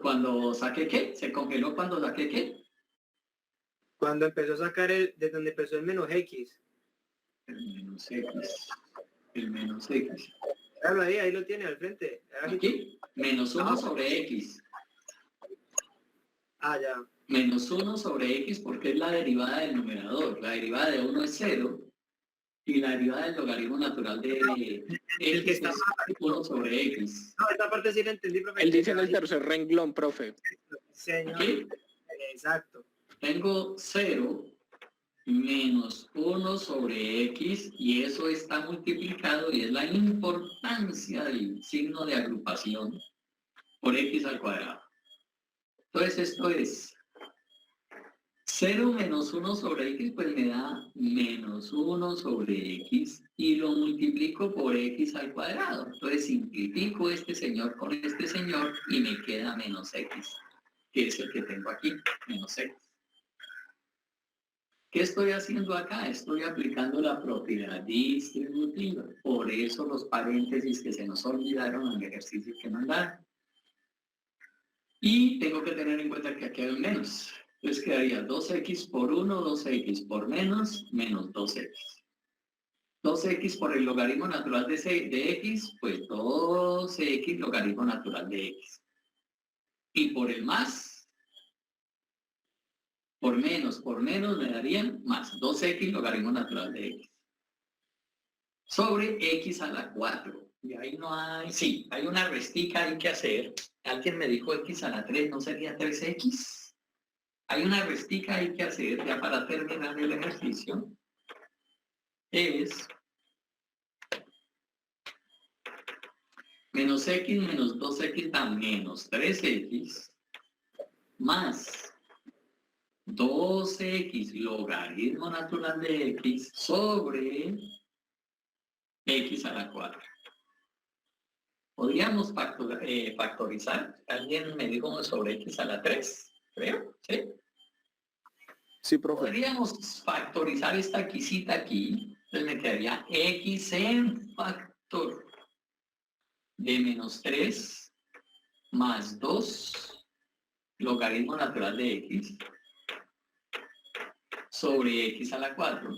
Cuando saqué qué, se congeló cuando saqué qué. Cuando empezó a sacar de donde empezó el menos x. El menos x. Claro, ahí lo tiene al frente. Aquí, menos 1 sobre x. Ah, ya. Menos 1 sobre x porque es la derivada del numerador. La derivada de 1 es 0. Y la derivada del logaritmo natural de x es 1 sobre x. No, esta parte sí la entendí, profe. Él dice en el tercer renglón, profe. Señor. ¿Aquí? Exacto. Tengo 0 menos 1 sobre x, y eso está multiplicado, y es la importancia del signo de agrupación por x al cuadrado. Entonces esto es 0 menos 1 sobre x, pues me da menos 1 sobre x, y lo multiplico por x al cuadrado. Entonces simplifico este señor con este señor, y me queda menos x, que es el que tengo aquí, menos x. ¿Qué estoy haciendo acá? Estoy aplicando la propiedad distributiva. Por eso los paréntesis que se nos olvidaron en el ejercicio que mandaron. Y tengo que tener en cuenta que aquí hay un menos. Entonces quedaría 2x por 1, 2x por menos 2x. 2x por el logaritmo natural de x, pues 2x logaritmo natural de x. Y por el más, por menos me darían más 2x logaritmo natural de x. Sobre x a la 4. Y ahí no hay, sí, hay una restica hay que hacer. Alguien me dijo x a la 3, ¿no sería 3x? Hay una restica hay que hacer ya para terminar el ejercicio. Es menos x menos 2x da menos 3x más 2x logaritmo natural de x sobre x a la 4. ¿Podríamos factorizar? Alguien me dijo sobre x a la 3, creo, ¿sí? Sí, profe. Podríamos factorizar esta xita aquí, entonces me quedaría x en factor de menos 3 más 2 logaritmo natural de x sobre x a la 4.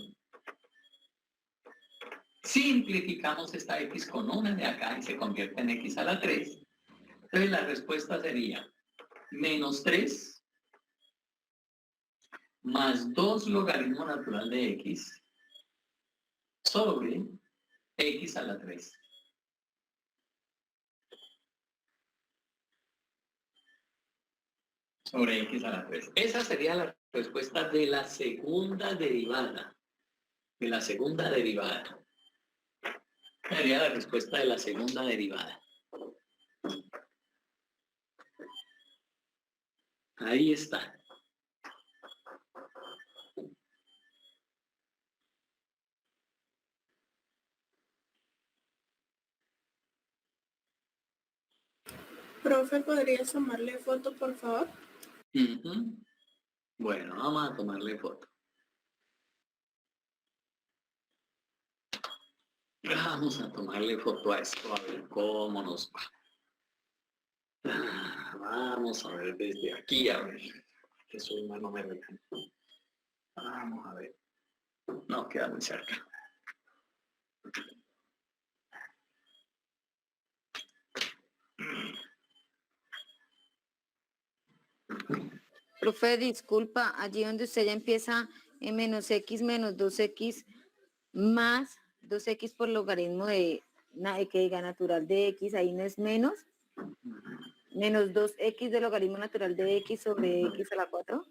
Simplificamos esta x con una de acá y se convierte en x a la 3. Entonces la respuesta sería menos 3 más 2 logaritmo natural de x sobre x a la 3. Sobre x a la 3. Esa sería la respuesta de la segunda derivada. De la segunda derivada. Sería la respuesta de la segunda derivada. Ahí está. Profe, ¿podrías tomarle foto, por favor? Bueno, vamos a tomarle foto. Vamos a tomarle foto a esto, a ver cómo nos va. Vamos a ver desde aquí, a ver. Que su hermano me regaña. Vamos a ver. No, queda muy cerca. Profe, disculpa, allí donde usted ya empieza en menos x menos 2x más 2x por logaritmo de que diga natural de x, ahí no es menos. Menos 2x de logaritmo natural de x sobre x a la 4.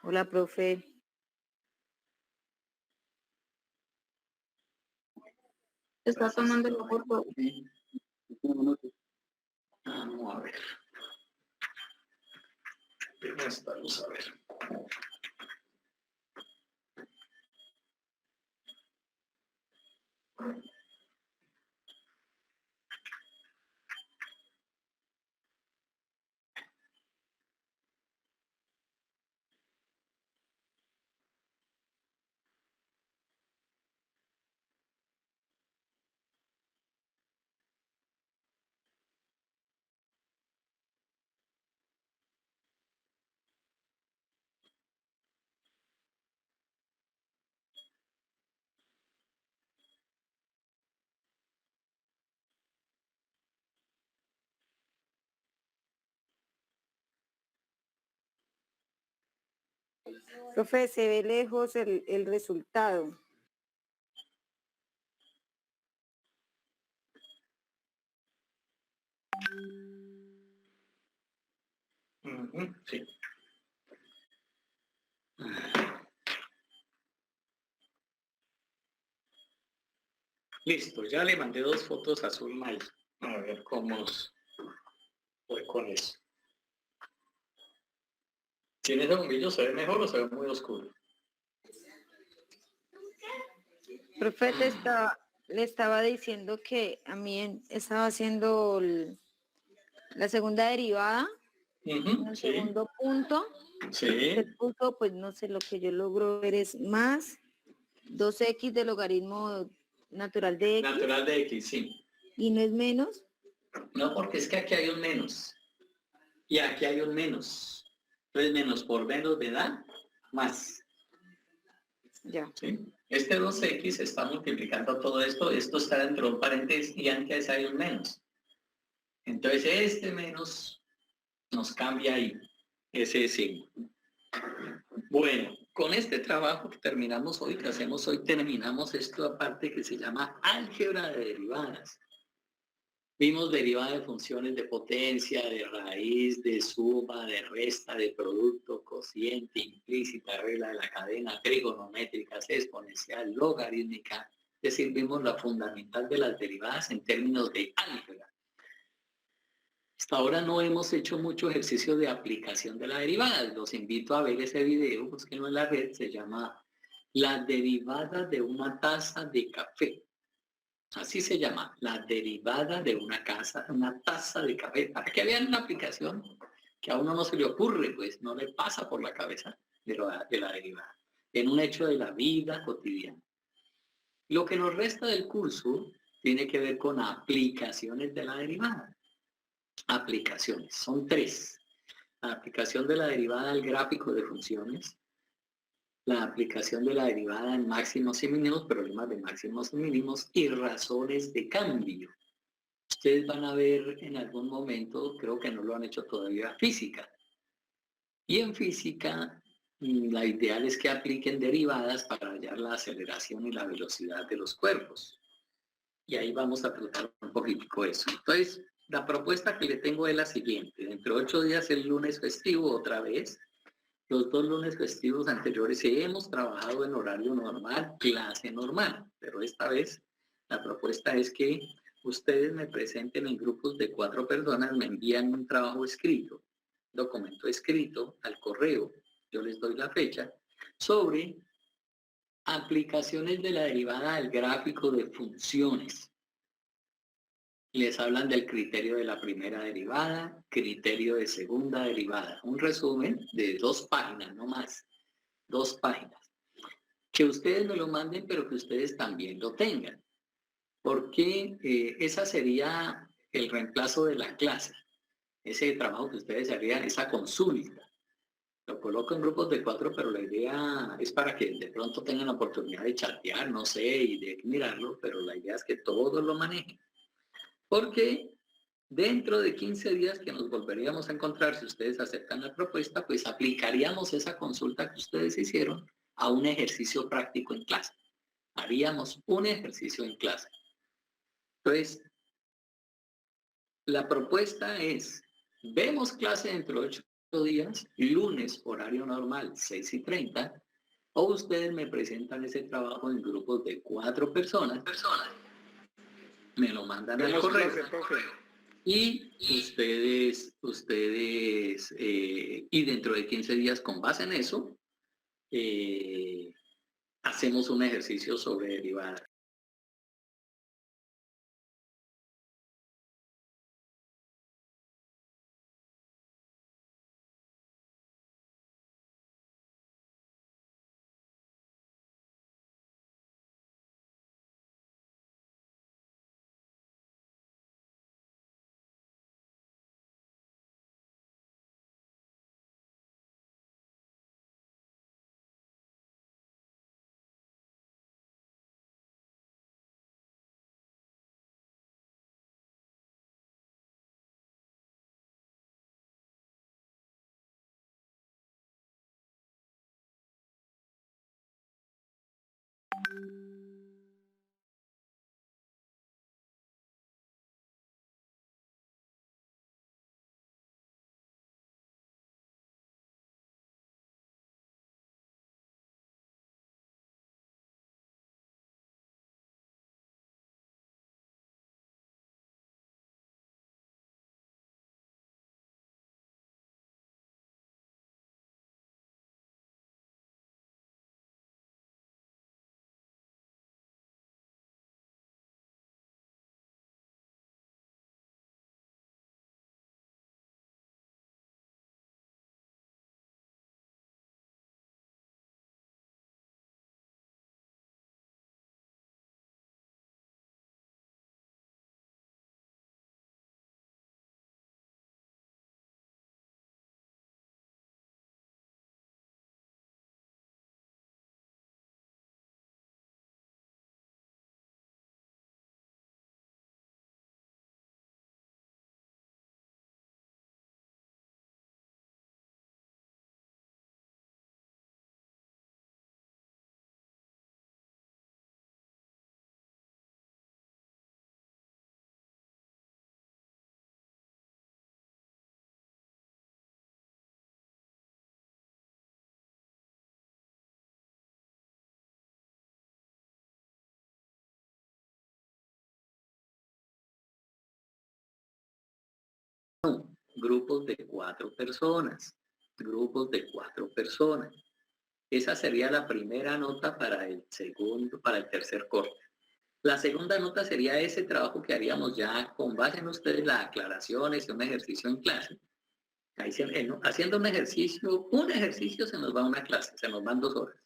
Hola, profe. Está tomando la foto. Vamos a ver. Vamos a ver. Profe, se ve lejos el resultado. Sí. Listo, ya le mandé 2 fotos a Zulma. A ver cómo fue con eso. ¿Tiene ese bombillo? ¿Se ve mejor o se ve muy oscuro? Profe, le estaba diciendo que a mí estaba haciendo la segunda derivada, en el Sí, segundo punto. sí. El punto, pues no sé, lo que yo logro ver es más 2x del logaritmo natural de x. Natural de X, sí. ¿Y no es menos? No, porque es que aquí hay un menos. Y aquí hay un menos. Entonces, menos por menos me da más. Ya. ¿Sí? Este 2x está multiplicando todo esto. Esto está dentro de un paréntesis y antes hay un menos. Entonces, este menos nos cambia ahí. Ese signo. Bueno, con este trabajo que terminamos hoy, que hacemos hoy, terminamos esto aparte que se llama álgebra de derivadas. Vimos derivada de funciones de potencia, de raíz, de suma, de resta, de producto, cociente, implícita, regla de la cadena, trigonométricas, exponencial, logarítmica. Es decir, vimos la fundamental de las derivadas en términos de álgebra. Hasta ahora no hemos hecho mucho ejercicio de aplicación de la derivada. Los invito a ver ese video, búsquenlo en la red, se llama La derivada de una taza de café. Así se llama, la derivada de una taza de café. Para que vean una aplicación que a uno no se le ocurre, pues no le pasa por la cabeza de la derivada. En un hecho de la vida cotidiana. Lo que nos resta del curso tiene que ver con aplicaciones de la derivada. Aplicaciones, son 3. La aplicación de la derivada al gráfico de funciones, la aplicación de la derivada en máximos y mínimos, problemas de máximos y mínimos y razones de cambio. Ustedes van a ver en algún momento, creo que no lo han hecho todavía, física. Y en física, la ideal es que apliquen derivadas para hallar la aceleración y la velocidad de los cuerpos. Y ahí vamos a tratar un poquitico eso. Entonces, la propuesta que le tengo es la siguiente. Dentro de 8 días el lunes festivo otra vez. Los 2 lunes festivos anteriores hemos trabajado en horario normal, clase normal. Pero esta vez la propuesta es que ustedes me presenten en grupos de 4 personas, me envían un trabajo escrito, documento escrito al correo, yo les doy la fecha, sobre aplicaciones de la derivada al gráfico de funciones. Les hablan del criterio de la primera derivada, criterio de segunda derivada. Un resumen de 2 páginas, no más. 2 páginas. Que ustedes me lo manden, pero que ustedes también lo tengan. Porque esa sería el reemplazo de la clase. Ese trabajo que ustedes harían, esa consulta. Lo coloco en grupos de 4, pero la idea es para que de pronto tengan la oportunidad de chatear, no sé, y de mirarlo, pero la idea es que todos lo manejen. Porque dentro de 15 días que nos volveríamos a encontrar, si ustedes aceptan la propuesta, pues aplicaríamos esa consulta que ustedes hicieron a un ejercicio práctico en clase. Haríamos un ejercicio en clase. Entonces, la propuesta es, vemos clase dentro de 8 días, lunes, horario normal, 6:30, o ustedes me presentan ese trabajo en grupos de 4 personas, me lo mandan al correo. Y y dentro de 15 días, con base en eso, hacemos un ejercicio sobre derivadas. grupos de 4 personas. Grupos de 4 personas. Esa sería la primera nota para el tercer corte. La segunda nota sería ese trabajo que haríamos ya con base en ustedes, las aclaraciones y un ejercicio en clase. Ahí haciendo un ejercicio se nos va una clase, se nos van 2 horas.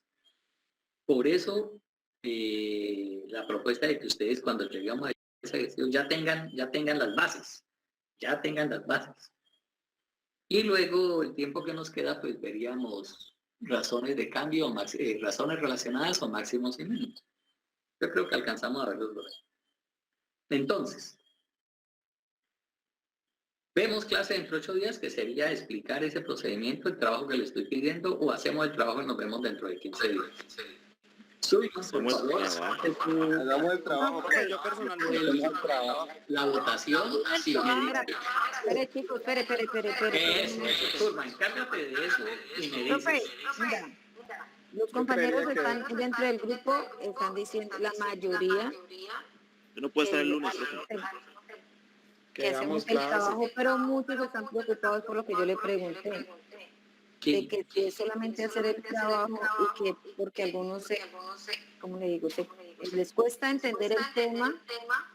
Por eso la propuesta de que ustedes cuando lleguemos a ese ejercicio ya tengan las bases. Y luego el tiempo que nos queda, pues veríamos razones de cambio, razones relacionadas o máximos y mínimos. Yo creo que alcanzamos a ver los 2. Entonces, vemos clase dentro de 8 días, que sería explicar ese procedimiento, el trabajo que le estoy pidiendo, o hacemos el trabajo y nos vemos dentro de 15 días. Hagamos el trabajo, pero yo personalmente la votación, sí, espere chicos, espere. Turma, encárgate de eso y me dices. Profe, mira, los compañeros que están dentro del grupo están diciendo, la mayoría, Yo no puedo estar el lunes, profe. que hacemos el trabajo, pero muchos están preocupados por lo que yo le pregunté. De que si es solamente hacer el trabajo y que porque algunos ¿cómo le digo? Les cuesta entender el tema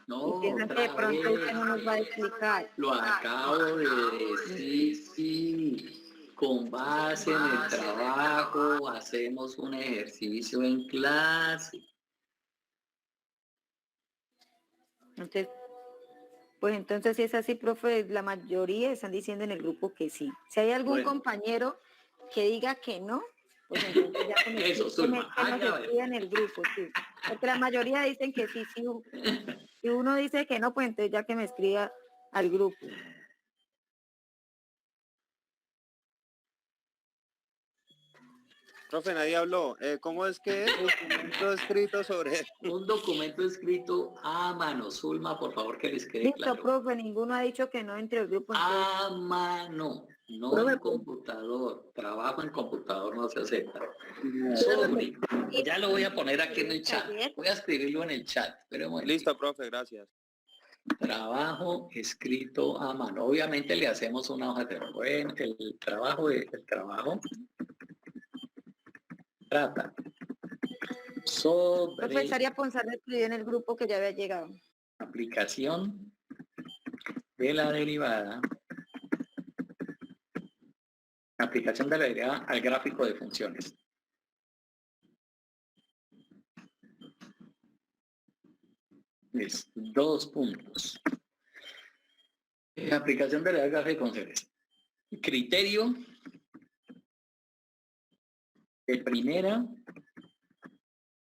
y piensan que de pronto usted no nos va a explicar. Lo acabo de decir, sí. Con base en el trabajo hacemos un ejercicio en clase. Entonces si es así, profe, la mayoría están diciendo en el grupo que sí. Si hay algún compañero que diga que no, pues entonces ya que nos escriba en el grupo, sí. Porque la mayoría dicen que sí. Si uno dice que no, pues entonces ya que me escriba al grupo. Profe, nadie habló. ¿Cómo es que es? Documento escrito sobre... Un documento escrito a mano. Zulma, por favor, que les quede claro. Listo, profe, ninguno ha dicho que no entre el grupo. A mano, no en computador. Trabajo en computador no se acepta. Ya lo voy a poner aquí en el chat. Voy a escribirlo en el chat. Listo, profe, gracias. Trabajo escrito a mano. Obviamente le hacemos una hoja de bueno, el trabajo trata sobre... Profesaria Ponzar escribió en el grupo que ya había llegado. Aplicación de la derivada. Aplicación de la derivada al gráfico de funciones. Es 2 puntos. Aplicación de la derivada al gráfico de funciones. Criterio de primera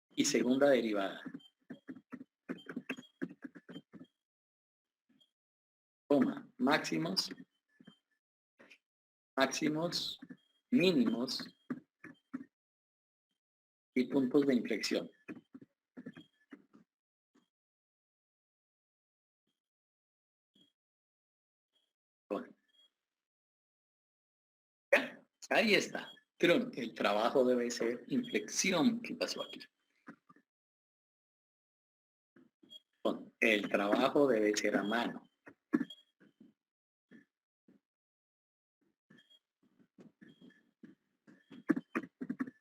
y segunda derivada. Toma máximos, mínimos y puntos de inflexión. Bueno. Ahí está. Pero el trabajo debe ser inflexión. ¿Qué pasó aquí? Bueno, el trabajo debe ser a mano.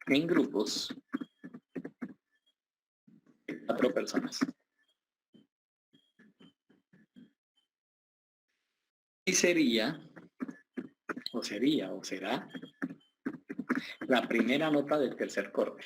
En grupos de 4 personas. Y será la primera nota del tercer corte.